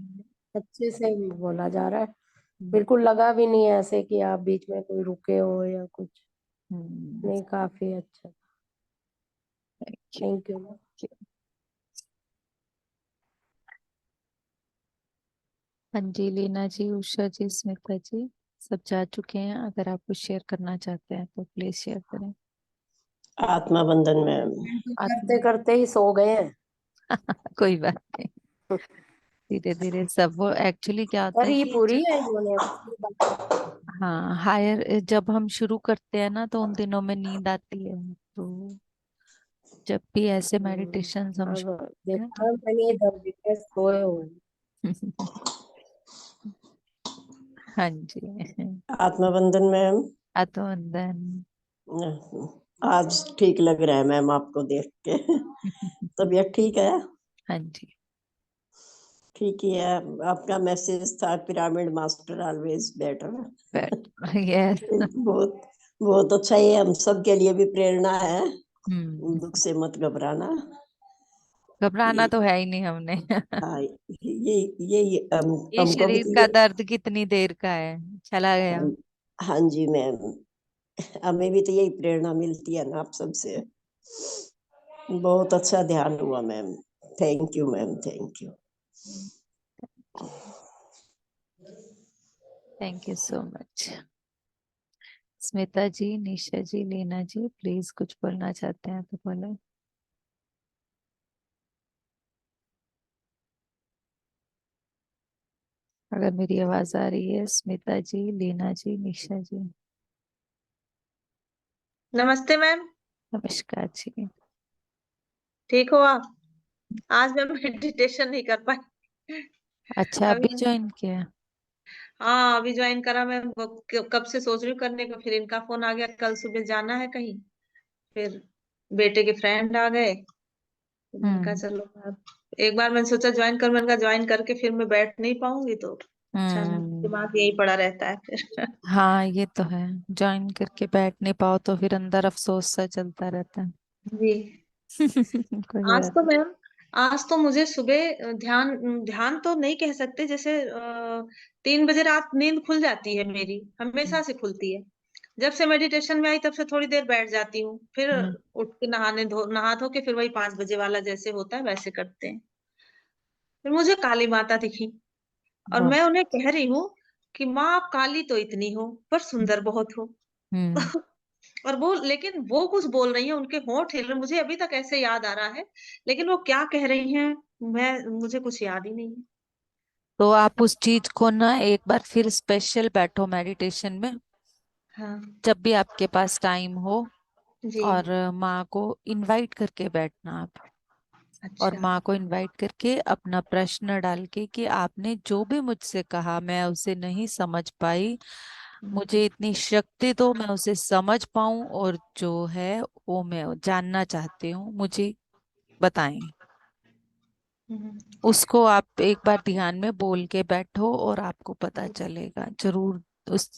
B: अच्छे से बोला जा रहा है.
C: हम्म,
B: बिल्कुल लगा भी नहीं है ऐसे कि आप बीच में कोई रुके हो या कुछ. नहीं, काफी अच्छा। Thank you.
C: हाँ जी, लीना जी, उषा जी, स्मिता जी, सब जा चुके हैं। अगर आप कुछ शेयर करना चाहते हैं तो प्लीज शेयर करें।
G: आत्मा बंधन में
B: करते करते ही सो गए हैं।
C: कोई बात नहीं, धीरे धीरे सब। वो एक्चुअली क्या होता
B: पर
C: है
B: ये
C: कि
B: पूरी है इन्होंने उसकी बात।
C: हाँ, हायर जब हम शुरू करते हैं ना तो उन दिनों में नींद आती है। तो जब भी ऐसे मेडिटेशन हम
B: अब
C: शुरू करते हैं
B: देखा मैंने, इधर देखे सोए हुए
C: तो हाँ जी।
G: आत्मा बंधन में हम
C: आत्मबंधन।
G: आज ठीक लग रहा है मैम आपको देख के। तबीयत ठीक है?
C: हाँ जी।
G: ठीक ही है। आपका मैसेज था pyramid master always better.
C: Yes.
G: बहुत बहुत अच्छा, ये हम सब के लिए भी प्रेरणा है।
C: हम्म।
G: दुख से मत घबराना।
C: घबराना
G: ये
C: तो है ही नहीं हमने।
G: हाँ, ये
C: ये
G: हमको भी
C: शरीर
G: तो
C: का
G: ये।
C: दर्द कितनी देर का है, चला गया।
G: हाँ, हाँ जी मैम, हमें भी तो यही प्रेरणा मिलती है ना आप सबसे। बहुत अच्छा ध्यान हुआ ma'am. Thank you ma'am, thank you.
C: Thank you so much. Smita ji, Nisha ji, Leena ji, please कुछ बोलना चाहते हैं तो बोले। अगर मेरी आवाज आ रही है, स्मिता जी, लीना जी, निशा जी।
H: नमस्ते मैम।
C: नमस्कार जी।
H: ठीक हो आप? आज मैं मेडिटेशन नहीं कर पाई।
C: अच्छा,
H: अभी
C: अभी ज्वाइन किया?
H: हाँ, अभी ज्वाइन करा मैम। वो कब से सोच रही हूँ करने को, फिर इनका फोन आ गया, कल सुबह जाना है कहीं। फिर बेटे के फ्रेंड आ गए, तो मैंने कहा
C: हम्म।
H: चलो अब एक बार मैंने सोचा ज्वाइन कर, मैंने कहा ज्वाइन करके फिर मैं बैठ नहीं पाऊंगी, तो अच्छा
C: हम्म।
H: दिमाग यही पड़ा रहता है फिर।
C: हाँ, ये तो है। ज्वाइन करके बैठ नहीं पाओ तो फिर अंदर अफसोस सा चलता रहता है।
H: जी।
C: कोई
H: आज
C: बात
H: तो मैम, आज तो मुझे सुबह ध्यान ध्यान तो नहीं कह सकते, जैसे 3 बजे रात नींद खुल जाती है मेरी,
C: नहीं।
H: हमेशा से खुलती है। जब से मेडिटेशन में आई तब से थोड़ी देर बैठ जाती हूँ, फिर
C: हम्म।
H: उठ के नहा धो के फिर वही 5 बजे वाला जैसे होता है वैसे करते हैं। फिर मुझे काली माता दिखी, और
C: वाह।
H: मैं उन्हें कह रही हूँ कि माँ आप काली तो इतनी हो पर सुंदर बहुत हो।
C: हम्म।
H: और वो, लेकिन वो कुछ बोल रही हैं, उनके होंठ हिल रहे, मुझे अभी तक ऐसे याद आ रहा है, लेकिन वो क्या कह रही हैं मुझे कुछ याद ही नहीं है।
C: तो आप उस चीज को ना एक बार फिर स्पेशल बैठो मेडिटेशन में,
H: हाँ
C: जब भी आपके पास टाइम हो।
H: जी।
C: और माँ को इनवाइट करके बैठना आप। और
H: अच्छा।
C: माँ को इनवाइट करके अपना प्रश्न डाल के कि आपने जो भी मुझसे कहा मैं उसे नहीं समझ पाई,
H: हम्म,
C: मुझे इतनी शक्ति दो मैं उसे समझ पाऊं, और जो है वो मैं जानना चाहती हूँ, मुझे बताएं।
H: हम्म,
C: उसको आप एक बार ध्यान में बोल के बैठो और आपको पता चलेगा जरूर। उस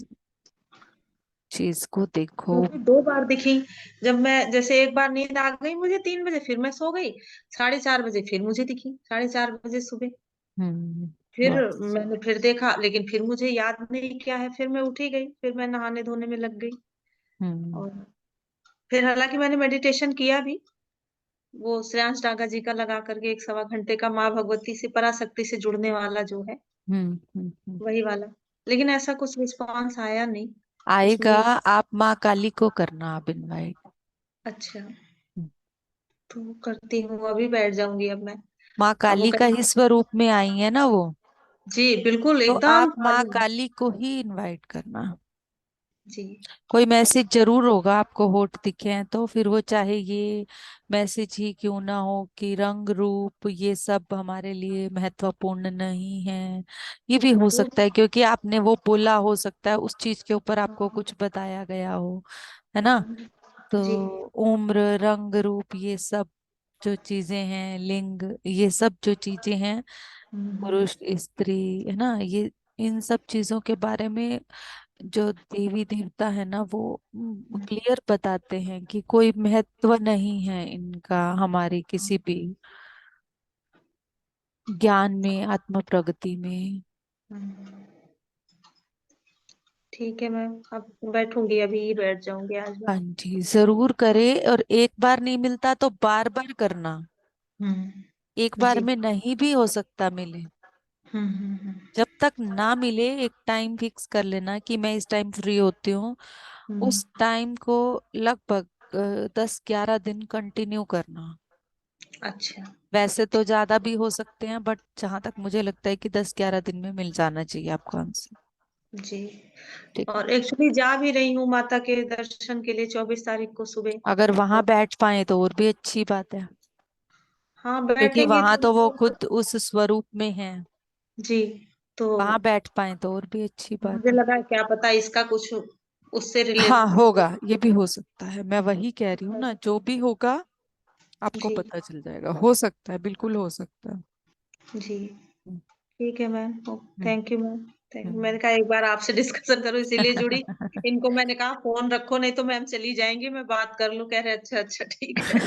C: चीज को देखो।
H: मुझे 2 बार दिखी। जब मैं, जैसे एक बार नींद आ गई मुझे 3 बजे, फिर मैं सो गई। 4:30 बजे फिर मुझे दिखी, 4:30 बजे सुबह।
C: हम्म।
H: फिर
C: वाह।
H: मैंने फिर देखा, लेकिन फिर मुझे याद नहीं क्या है, फिर मैं उठी गई, फिर मैं नहाने धोने में लग गई।
C: हम्म।
H: और फिर हालांकि मैंने मेडिटेशन किया भी, वो श्रेयांश डागा जी का लगा करके 1 सवा घंटे का, माँ भगवती से पराशक्ति से जुड़ने वाला जो है,
C: हम्म।
H: वही वाला। लेकिन ऐसा कुछ रिस्पॉन्स आया नहीं
C: आएगा।
H: उसमें।
C: आप माँ काली को करना आप इनवाइट।
H: अच्छा, तो करती हूँ, अभी बैठ जाऊंगी अब मैं।
C: माँ
H: अब वो
C: काली का
H: कहीं,
C: ही स्वरूप में आई है ना वो।
H: जी बिल्कुल
C: तो
H: एकदम
C: आप माँ
H: खाली।
C: काली को ही इनवाइट करना।
H: जी।
C: कोई मैसेज जरूर होगा, आपको होठ दिखे हैं तो फिर वो चाहे ये मैसेज ही क्यों ना हो कि रंग रूप ये सब हमारे लिए महत्वपूर्ण नहीं है। ये भी हो सकता है क्योंकि आपने वो बोला, हो सकता है उस चीज के ऊपर आपको कुछ बताया गया हो, है ना। तो
H: जी।
C: उम्र, रंग रूप, ये सब जो चीजें हैं, लिंग, ये सब जो चीजें हैं, पुरुष स्त्री, है ना, ये इन सब चीजों के बारे में जो देवी देवता है ना वो क्लियर बताते हैं कि कोई महत्व नहीं है इनका हमारी किसी भी ज्ञान में, आत्म प्रगति में।
H: ठीक है मैम, अब बैठूंगी, अभी ही बैठ जाऊंगी आज मैं।
C: हाँ जी, जरूर करे। और एक बार नहीं मिलता तो बार बार करना। एक बार
H: जी।
C: में नहीं भी हो सकता मिले।
H: हम्म।
C: जब तक ना मिले एक टाइम फिक्स कर लेना कि मैं इस टाइम फ्री होती हूँ।
H: हम्म।
C: उस टाइम को लगभग 10-11 दिन कंटिन्यू करना।
H: अच्छा।
C: वैसे तो ज्यादा भी हो सकते हैं, बट जहां तक मुझे लगता है कि 10-11 दिन में मिल जाना चाहिए आपको आंसर।
H: जी।
C: ठीक है।
H: और एक्चुअली जा भी रही हूँ माता के दर्शन के लिए 24 तारीख को सुबह।
C: अगर वहां
H: तो
C: बैठ पाए तो और भी अच्छी बात है,
H: हाँ,
C: क्योंकि
H: बैठेंगे
C: वहां
H: तो
C: तो वो खुद उस स्वरूप में है।
H: जी। तो
C: वहां बैठ पाए तो और भी अच्छी बात
H: मुझे
C: है।
H: लगा क्या पता इसका कुछ उससे
C: हाँ,
H: रिलेट।
C: होगा, ये भी हो सकता है। मैं वही कह रही हूँ ना, जो भी होगा आपको
H: जी।
C: पता चल जाएगा। हो सकता है, बिल्कुल हो सकता है।
H: जी।
C: हम्म,
H: ठीक है ma'am.
C: Hmm,
H: thank you ma'am. मैंने
C: हम्म।
H: कहा एक बार आपसे डिस्कशन करूं, इसीलिए जुड़ी। इनको मैंने कहा फोन रखो, नहीं तो मैम चली जाएंगी, मैं बात कर लूं। कह रहे अच्छा अच्छा ठीक है।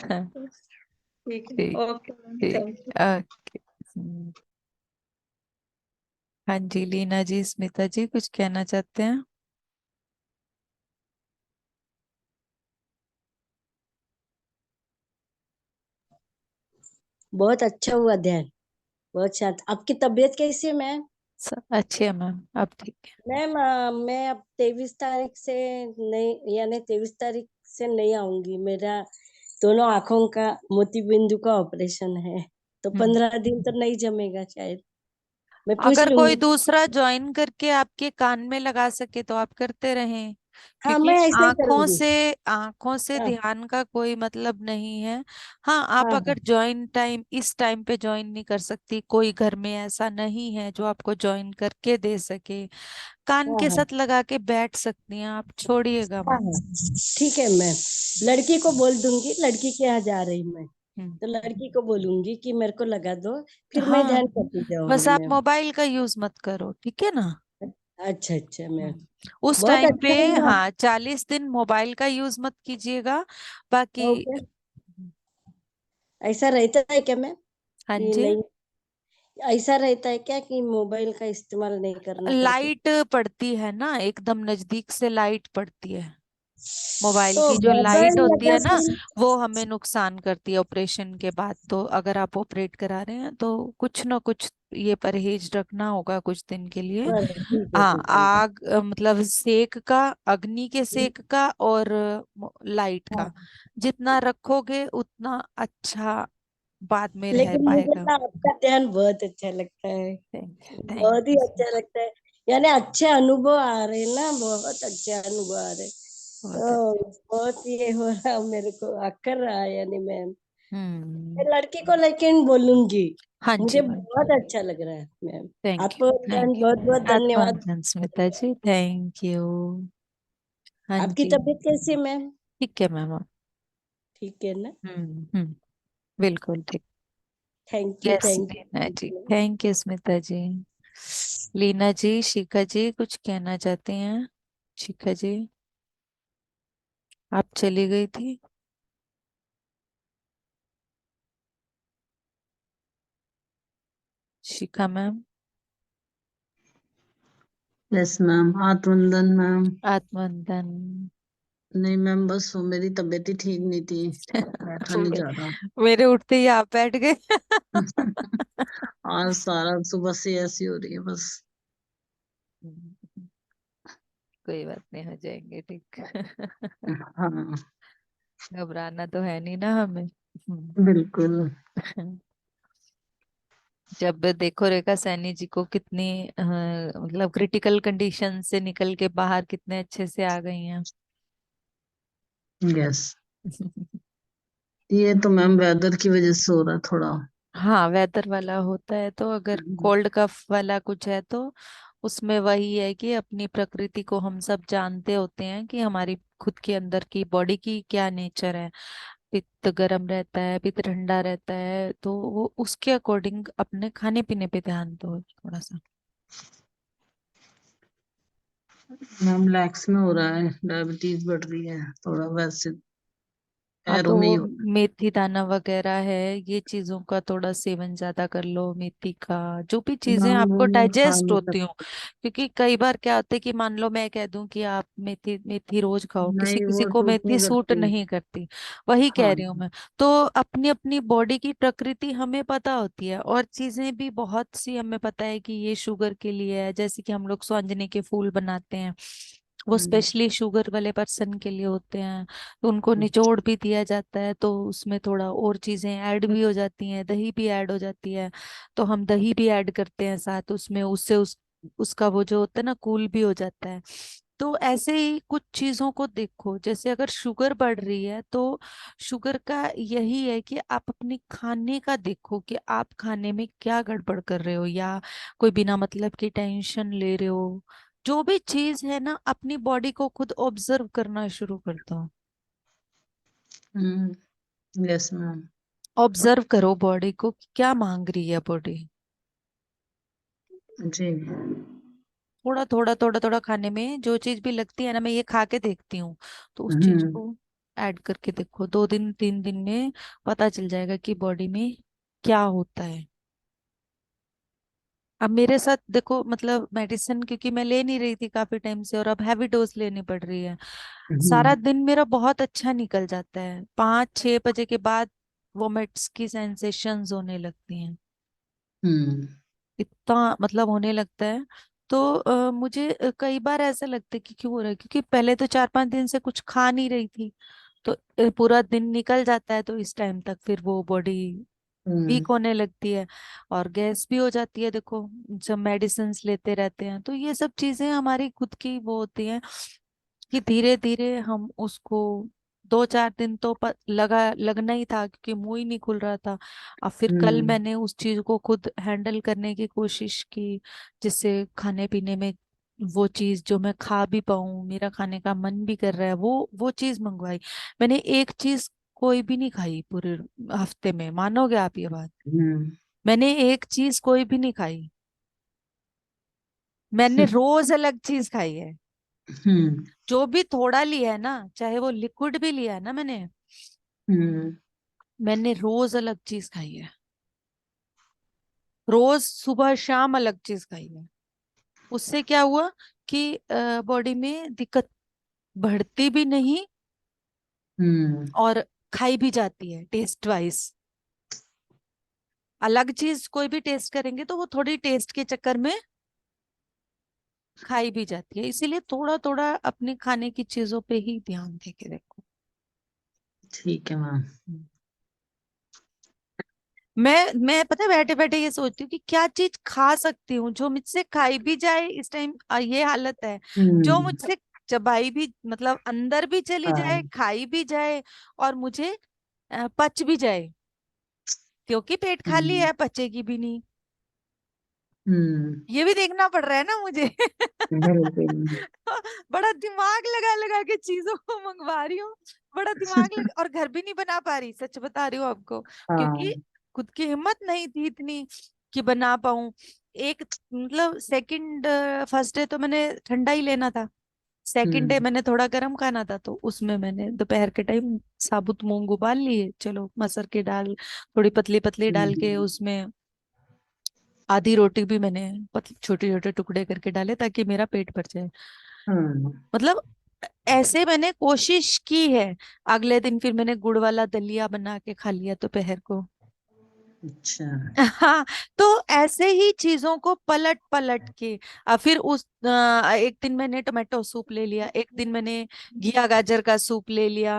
H: हाँ, ठीक है,
C: ठीक,
H: ओके मैम,
C: ठीक।
H: Thank you.
C: ओके। हाँ जी, लीना जी, स्मिता जी, कुछ कहना चाहते हैं?
G: बहुत अच्छा हुआ ध्यान। बहुत शांत। आपकी तबीयत कैसी है मैम?
C: सब अच्छे है मैम, अब ठीक है।
G: मैम मैं अब 23 तारीख से नहीं, यानी 23 तारीख से नहीं आऊंगी। मेरा दोनों आंखों का मोती बिंदु का ऑपरेशन है, तो
C: हम्म
G: 15 दिन तो नहीं जमेगा शायद। मैं पूछ
C: अगर कोई
G: लूंगी।
C: दूसरा ज्वाइन करके आपके कान में लगा सके तो आप करते रहें,
G: हाँ,
C: क्योंकि
G: मैं ऐसा ही करूंगी।
C: आंखों से
G: हाँ
C: ध्यान का कोई मतलब नहीं है। हाँ, आप
G: हाँ
C: अगर ज्वाइन टाइम इस टाइम पे ज्वाइन नहीं कर सकती, कोई घर में ऐसा नहीं है जो आपको ज्वाइन करके दे सके, कान
G: हाँ
C: के
G: हाँ
C: साथ लगा के बैठ सकती हैं आप, छोड़िएगा
G: हाँ
C: मत।
G: हाँ। ठीक है मैम, लड़की को बोल दूंगी। लड़की के यहाँ जा रही मैं,
C: हम्म
G: तो लड़की को बोलूंगी कि मेरे को लगा दो, फिर मैं
C: हाँ,
G: ध्यान करती
C: बस
G: जाऊंगी
C: आप
G: मैम।
C: मोबाइल का यूज मत करो, ठीक है ना?
G: अच्छा अच्छा मैम।
C: उस
G: बहुत
C: टाइम पे,
G: अच्छा हुआ।
C: हाँ, 40 दिन मोबाइल का यूज मत कीजिएगा। बाकी
G: ओके। ऐसा रहता है क्या मैम
C: हाँ
G: कि
C: जी,
G: नहीं? ऐसा रहता है क्या कि मोबाइल का इस्तेमाल नहीं करना करके?
C: लाइट पड़ती है ना, एकदम नजदीक से लाइट पड़ती है। मोबाइल
G: तो
C: की जो लाइट
G: मोबाइल
C: होती
G: लगा
C: है ना,
G: के।
C: वो हमें नुकसान करती है ऑपरेशन के बाद। तो अगर आप ऑपरेट करा रहे हैं तो कुछ ना कुछ ये परहेज रखना होगा कुछ दिन के लिए।
G: अरे ठीक है
C: हाँ,
G: ठीक है मैम।
C: मतलब सेक का, अग्नि के सेक का और लाइट का,
G: हाँ,
C: जितना रखोगे उतना अच्छा बाद में रह
G: लेकिन मुझे
C: पाएगा।
G: ना आपका ध्यान बहुत अच्छा लगता है।
C: थैंक यू,
G: बहुत
C: थैंक
G: ही
C: यू।
G: अच्छा लगता है। यानी अच्छे अनुभव आ रहे हैं ना, बहुत अच्छे अनुभव आ रहे हैं।
C: बहुत अच्छे।
G: तो बहुत ये हो रहा, मेरे को अक्कर रहा है यानी मैम। मैं
C: हम्म
G: लड़की को लेकिन बोलूंगी।
C: हाँ
G: मुझे
C: जी मैम,
G: बहुत अच्छा लग रहा है मैम।
C: थैंक
G: आपको
C: यू, थैंक
G: बहुत बहुत
C: यू।
G: धन्यवाद।
C: आत्मनिर्भर स्मिता जी, थैंक यू। हाँ
G: आपकी
C: जी,
G: तबीयत कैसी है मैम?
C: ठीक है मैम।
G: ठीक है ना?
C: हम्म, बिल्कुल ठीक।
G: Thank you
C: yes
G: thank
C: Leena ji,
G: you.
C: Thank you Smita ji. Leena ji, Shikha ji, कुछ कहना चाहते हैं? शिखा जी, आप चली गई थी। शिखा मैम।
I: यस मैम, आत्मवंदन मैम।
C: आत्मवंदन।
I: नहीं मैम, बस वो मेरी तबीयत ही ठीक नहीं थी, बैठा नहीं जा रहा।
C: मेरे उठते ही आप बैठ गए।
I: आज सारा सुबह से ऐसी हो रही है बस।
C: कोई बात नहीं, हो जाएंगे ठीक।
I: हाँ
C: घबराना तो है नहीं ना हमें।
I: बिल्कुल।
C: जब देखो रेखा सैनी जी को कितनी मतलब क्रिटिकल कंडीशन से निकल के बाहर कितने अच्छे से आ गई हैं।
I: यस, ये तो मैम वेदर की वजह से हो रहा है थोड़ा।
C: हाँ, वेदर वाला होता है, तो अगर कोल्ड कफ वाला कुछ है तो उसमें वही है कि अपनी प्रकृति को हम सब जानते होते हैं कि हमारी खुद के अंदर की बॉडी की क्या नेचर है। पित्त गर्म रहता है, पित्त ठंडा रहता है, तो वो उसके अकॉर्डिंग अपने खाने पीने पे ध्यान दो थोड़ा सा।
I: मैम लैक्स में हो रहा है, डायबिटीज बढ़ रही है थोड़ा वैसे।
C: हाँ
I: पैरों
C: तो
I: में ही
C: वो
I: होता
C: मेथी दाना वगैरह है, ये चीजों का थोड़ा सेवन ज्यादा कर लो, मेथी का, जो भी
I: है।
C: चीजें
I: हाँ
C: आपको
I: वो खा
C: डाइजेस्ट
I: नहीं
C: होती हो।
I: सकते।
C: क्योंकि कई बार क्या होता है कि मान लो मैं कह दूं कि आप मेथी मेथी रोज खाओ, किसी
I: नहीं
C: किसी
I: वो
C: को
I: सूट
C: मेथी
I: नहीं
C: सूट
I: करती।
C: नहीं करती। वही कह
I: हाँ।
C: रही हूँ मैं। तो अपनी अपनी बॉडी की प्रकृति हमें पता होती है, और चीजें भी बहुत सी हमें पता है कि ये शुगर के लिए है। जैसे कि हम लोग स्वांजने के फूल बनाते हैं, वो
I: हम्म।
C: स्पेशली शुगर वाले पर्सन के लिए होते हैं। तो उनको निचोड़ भी दिया जाता है, तो उसमें थोड़ा और चीजें ऐड भी हो जाती हैं, दही भी ऐड हो जाती है। तो हम दही भी ऐड करते हैं साथ उसमें, उससे उसका वो जो होता है ना, कूल भी हो जाता है। तो ऐसे ही कुछ चीजों को देखो, जैसे अगर शुगर बढ़ रही है तो शुगर का यही है कि आप अपने खाने का देखो कि आप खाने में क्या गड़बड़ कर रहे हो, या कोई बिना मतलब की टेंशन ले रहे हो। जो भी चीज है ना, अपनी बॉडी को खुद ऑब्जर्व करना शुरू कर दो।
I: Yes ma'am.
C: ऑब्जर्व करो बॉडी को कि क्या मांग रही है बॉडी।
I: जी।
C: थोड़ा थोड़ा थोड़ा थोड़ा खाने में जो चीज भी लगती है ना, मैं ये खा के देखती हूँ, तो उस चीज
I: हम्म।
C: को ऐड करके देखो। 2 दिन 3 दिन में पता चल जाएगा कि बॉडी में क्या होता है। अब मेरे साथ देखो, मतलब मेडिसिन क्योंकि मैं ले नहीं रही थी काफी टाइम से, और अब हैवी डोज लेनी पड़ रही है। सारा
I: हम्म।
C: दिन मेरा बहुत अच्छा निकल जाता है, 5-6 बजे के बाद वोमिट्स की सेंसेशंस होने लगती हैं।
I: हम्म।
C: इतना मतलब होने लगता है। तो मुझे कई बार ऐसा लगता है कि क्यों हो रहा है, क्योंकि पहले तो 4-5 दिन से कुछ खा नहीं रही थी। तो पूरा दिन निकल जाता है, तो इस टाइम तक फिर वो बॉडी वीक
I: हम्म।
C: होने लगती है, और गैस भी हो जाती है। देखो, जब मेडिसिन लेते रहते हैं तो ये सब चीजें हमारी खुद की वो होती हैं, कि धीरे धीरे हम उसको 2-4 दिन तो लगना ही था, क्योंकि मुंह ही नहीं खुल रहा था। और फिर कल
I: हम्म।
C: मैंने उस चीज को खुद हैंडल करने की कोशिश की, जिससे खाने पीने में वो चीज जो मैं खा भी पाऊं, मेरा खाने का मन भी कर रहा है, वो चीज मंगवाई। मैंने एक चीज कोई भी नहीं खाई पूरे हफ्ते में, मानोगे आप ये बात?
I: हम्म।
C: मैंने एक चीज कोई भी नहीं खाई। मैंने रोज अलग चीज खाई है।
I: हम्म।
C: जो भी थोड़ा लिया है ना, चाहे वो लिक्विड भी लिया है ना
I: हम्म।
C: मैंने रोज अलग चीज खाई है। रोज सुबह शाम अलग चीज खाई है। उससे क्या हुआ कि बॉडी में दिक्कत बढ़ती भी नहीं,
I: हम्म।
C: और खाई भी जाती है टेस्ट वाइज। अलग चीज कोई भी टेस्ट करेंगे तो वो थोड़ी टेस्ट के चक्कर में खाई भी जाती है। इसीलिए थोड़ा थोड़ा अपने खाने की चीजों पे ही ध्यान दे के देखो।
I: ठीक है मैम।
C: मैं पता है बैठे बैठे ये सोचती हूँ कि क्या चीज खा सकती हूँ जो मुझसे खाई भी जाए। इस टाइम ये हालत है, जो
I: हम्म।
C: मुझसे चबाई भी, मतलब अंदर भी चली जाए,
I: हाँ।
C: खाई भी जाए, और मुझे पच भी जाए, क्योंकि पेट खाली
I: हम्म।
C: है, पचेगी भी नहीं।
I: हम्म।
C: ये भी देखना पड़ रहा है ना मुझे।
I: बिल्कुल।
C: बड़ा दिमाग लगा लगा के चीजों को मंगवा रही हूँ। बड़ा दिमाग लगा, और घर भी नहीं बना पा रही, सच बता रही हूँ आपको। क्योंकि
I: हाँ।
C: खुद की हिम्मत नहीं थी इतनी कि बना पाऊं। एक मतलब सेकंड, फर्स्ट डे तो मैंने ठंडा ही लेना था। सेकंड डे
I: हम्म।
C: मैंने थोड़ा गर्म खाना था, तो उसमें मैंने दोपहर के टाइम साबुत मूंग उबाल लिए, चलो मसर की दाल थोड़ी पतली पतली डाल के
I: हम्म।
C: उसमें आधी रोटी भी मैंने छोटे छोटे टुकड़े करके डाले, ताकि मेरा पेट भर जाए।
I: हम्म।
C: मतलब ऐसे मैंने कोशिश की है। अगले दिन फिर मैंने गुड़ वाला दलिया बना के खा लिया दोपहर को।
I: अच्छा।
C: हाँ। तो ऐसे ही चीजों को पलट पलट के फिर एक दिन मैंने टोमेटो सूप ले लिया, एक दिन मैंने घिया गाजर का सूप ले लिया।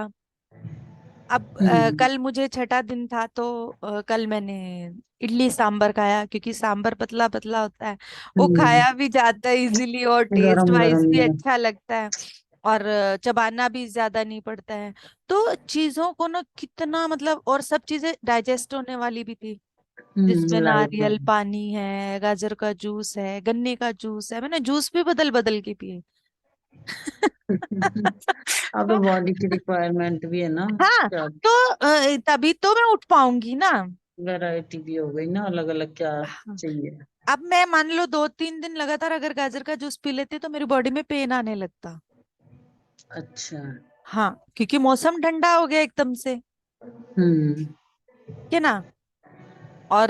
C: अब
I: हम्म।
C: कल मुझे छठा दिन था, तो कल मैंने इडली सांबर खाया, क्योंकि सांबर पतला पतला होता है, वो
I: हम्म।
C: खाया भी जाता है इजीली, और टेस्ट
I: गरम
C: वाइज
I: गरम
C: भी
I: में।
C: अच्छा लगता है, और चबाना भी ज्यादा नहीं पड़ता है। तो चीजों को ना कितना मतलब, और सब चीजें डाइजेस्ट होने वाली भी थी, जिसमें
I: लाइट
C: नारियल
I: वाली।
C: पानी है, गाजर का जूस है, गन्ने का जूस है, मैंने जूस भी बदल बदल के पिए।
I: अब
C: तो
I: बॉडी की रिक्वायरमेंट भी है ना।
C: हाँ,
I: क्या
C: तो तभी तो मैं उठ पाऊंगी ना।
I: वैरायटी भी हो गई ना, अलग अलग क्या
C: हाँ,
I: चाहिए।
C: अब मैं मान लो 2-3 दिन लगातार अगर गाजर का जूस पी लेती तो मेरी बॉडी में पेन आने लगता।
I: अच्छा।
C: हाँ, क्योंकि मौसम ठंडा हो गया एकदम से, है ना। और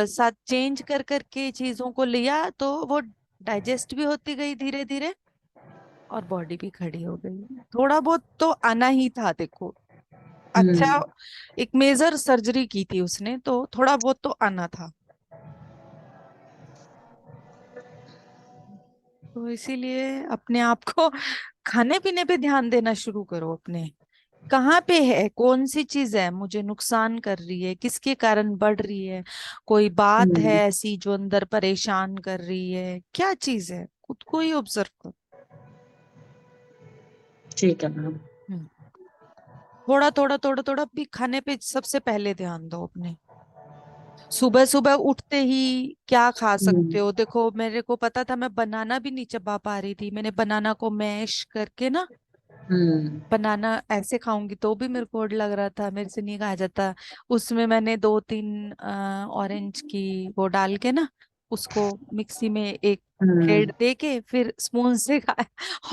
C: साथ चेंज कर करके चीजों को लिया तो वो डाइजेस्ट भी होती गई धीरे धीरे, और बॉडी भी खड़ी हो गई। थोड़ा बहुत तो आना ही था, देखो। अच्छा, एक मेजर सर्जरी की थी उसने, तो थोड़ा बहुत तो आना था। तो इसीलिए अपने आप को खाने पीने पे ध्यान देना शुरू करो। अपने कहाँ पे है, कौन सी चीज है मुझे नुकसान कर रही है, किसके कारण बढ़ रही है, कोई बात है ऐसी जो अंदर परेशान कर रही है, क्या चीज है, खुद को ही ऑब्जर्व करो।
I: ठीक है मैम।
C: थोड़ा थोड़ा थोड़ा थोड़ा भी खाने पे सबसे पहले ध्यान दो अपने। सुबह सुबह उठते ही क्या खा सकते हो, देखो मेरे को पता था मैं बनाना भी नहीं चबा पा रही थी, मैंने बनाना को मैश करके ना, बनाना ऐसे खाऊंगी तो भी मेरे को लग रहा था मेरे से नहीं खाया जाता। उसमें मैंने 2-3 ऑरेंज की वो डाल के ना, उसको मिक्सी में एक फेट दे के फिर स्पून से खाया,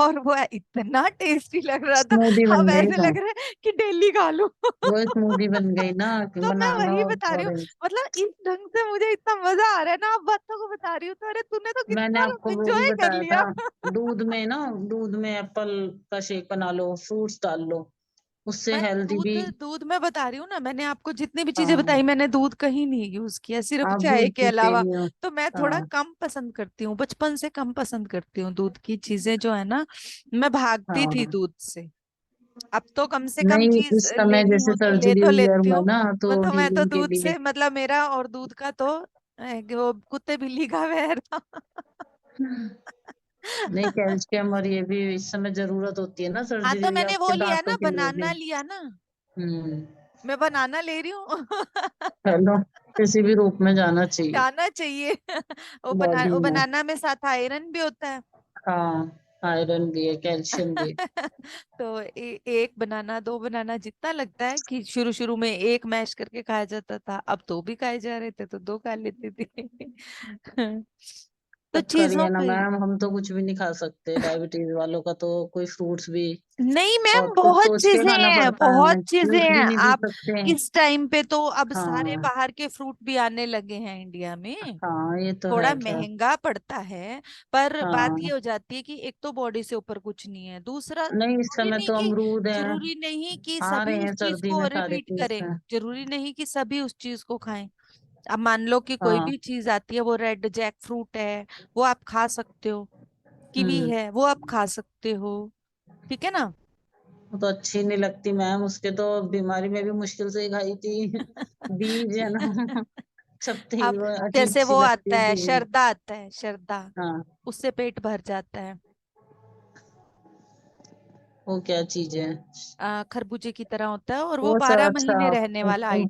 C: और वो इतना टेस्टी लग रहा था।
I: स्मूदी बन
C: अब
I: गई
C: ऐसे
I: तो
C: लग रहा है कि डेली खा लूं।
I: वो स्मूदी बन गई ना, कि
C: तो मैं
I: बनाना
C: वही
I: और
C: बता रही हूँ,
I: ऑरेंज।
C: मतलब इस ढंग से मुझे इतना मजा आ रहा है ना, आप बातों को बता रही हूँ तो अरे तूने तो
I: मैंने
C: कितना
I: आपको वो भी
C: एंजॉय कर
I: बताया
C: लिया।
I: था, दूध में ना, दूध में एप्पल का शेक बना लो, फ्रूट्स डाल लो, उससे
C: मैं
I: हेल्दी भी।
C: दूध दूध में बता रही हूँ ना, मैंने आपको जितनी भी चीजें
I: हाँ,
C: बताई मैंने दूध कहीं नहीं यूज किया, सिर्फ
I: आप
C: चाय
I: दूध
C: के
I: पीते
C: अलावा।
I: नहीं हो।
C: तो मैं थोड़ा
I: हाँ
C: कम पसंद करती हूँ, बचपन से कम पसंद करती हूँ दूध की चीजें जो है ना। मैं भागती थी
I: हाँ।
C: दूध से। अब तो कम से कम
I: नहीं,
C: चीज
I: इस समय
C: लेनी
I: जैसे
C: हो तो ले
I: सर्जरी
C: तो
I: हुई है
C: लेती हूँ।
I: ना, तो
C: मैं तो
I: हीलिंग के
C: दूध
I: लिए।
C: से मतलब मेरा और दूध का तो वो कुत्ते बिल्ली का वैर था।
I: नहीं, कैल्शियम और ये भी इस समय जरूरत होती है ना,
C: हाँ,
I: सर्जरी
C: तो
I: हुई है
C: मैंने वो
I: आपके
C: लिया
I: दांतों
C: ना,
I: के लिए भी।
C: बनाना लिया ना।
I: हम्म।
C: मैं बनाना ले रही हूँ।
I: चलो, किसी भी रूप में जाना चाहिए
C: जाना चाहिए।
I: बॉडी
C: वो
I: में।
C: बनाना में साथ आयरन भी होता है।
I: हाँ, आयरन भी है, कैल्शियम भी है।
C: तो एक बनाना, दो बनाना जितना लगता है, कि शुरू शुरू में एक मैश करके खाया जाता था, अब दो भी खाए जा रहे थे तो दो खा लेती थी। तो
I: तब करिए
C: चीजों
I: ना
C: पे
I: मैम, हम तो कुछ भी नहीं खा सकते, डायबिटीज वालों का तो कोई फ्रूट्स भी
C: नहीं मैम,
I: बहुत कुछ
C: बहुत
I: सोच के
C: चीजें
I: खाना
C: हैं,
I: पड़ता है,
C: बहुत
I: हमें
C: चीजें
I: जूस भी
C: हैं।
I: नहीं पी
C: आप
I: सकते।
C: इस टाइम पे तो अब सारे
I: हाँ
C: बाहर के फ्रूट भी आने लगे हैं इंडिया में।
I: हाँ, ये तो
C: थोड़ा
I: है खैर।
C: महंगा पड़ता है, पर बात ये
I: हाँ,
C: हो जाती है कि एक तो बॉडी से ऊपर कुछ नहीं है, दूसरा
I: नहीं इस समय तो अमरूद है,
C: जरूरी नहीं कि
I: आ
C: सभी
I: रहे
C: उस
I: हैं
C: चीज
I: सर्दी
C: को
I: में सारे
C: रिपीट
I: फ्रूट्स
C: करें,
I: हैं।
C: जरूरी नहीं कि सभी उस चीज को खाएं। अब मान लो कि कोई
I: हाँ।
C: भी चीज आती है, वो रेड जैक फ्रूट है, वो आप खा सकते हो। कीवी
I: हम्म।
C: है, वो आप खा सकते हो। ठीक है ना।
I: वो तो अच्छी नहीं लगती मैम, उसके तो बीमारी में भी मुश्किल से ही खाई थी। बीज है ना, चपते ही
C: अब
I: वो अजीब
C: जैसे
I: सी
C: वो
I: लगती
C: आता
I: है
C: है
I: बीज।
C: शरदा, आता है शरदा,
I: हाँ,
C: उससे पेट भर जाता है।
I: वो क्या चीज है?
C: खरबूजे की तरह होता है, और वो
I: वो सब
C: 12 महीने रहने
I: अच्छा,
C: वाला आइटम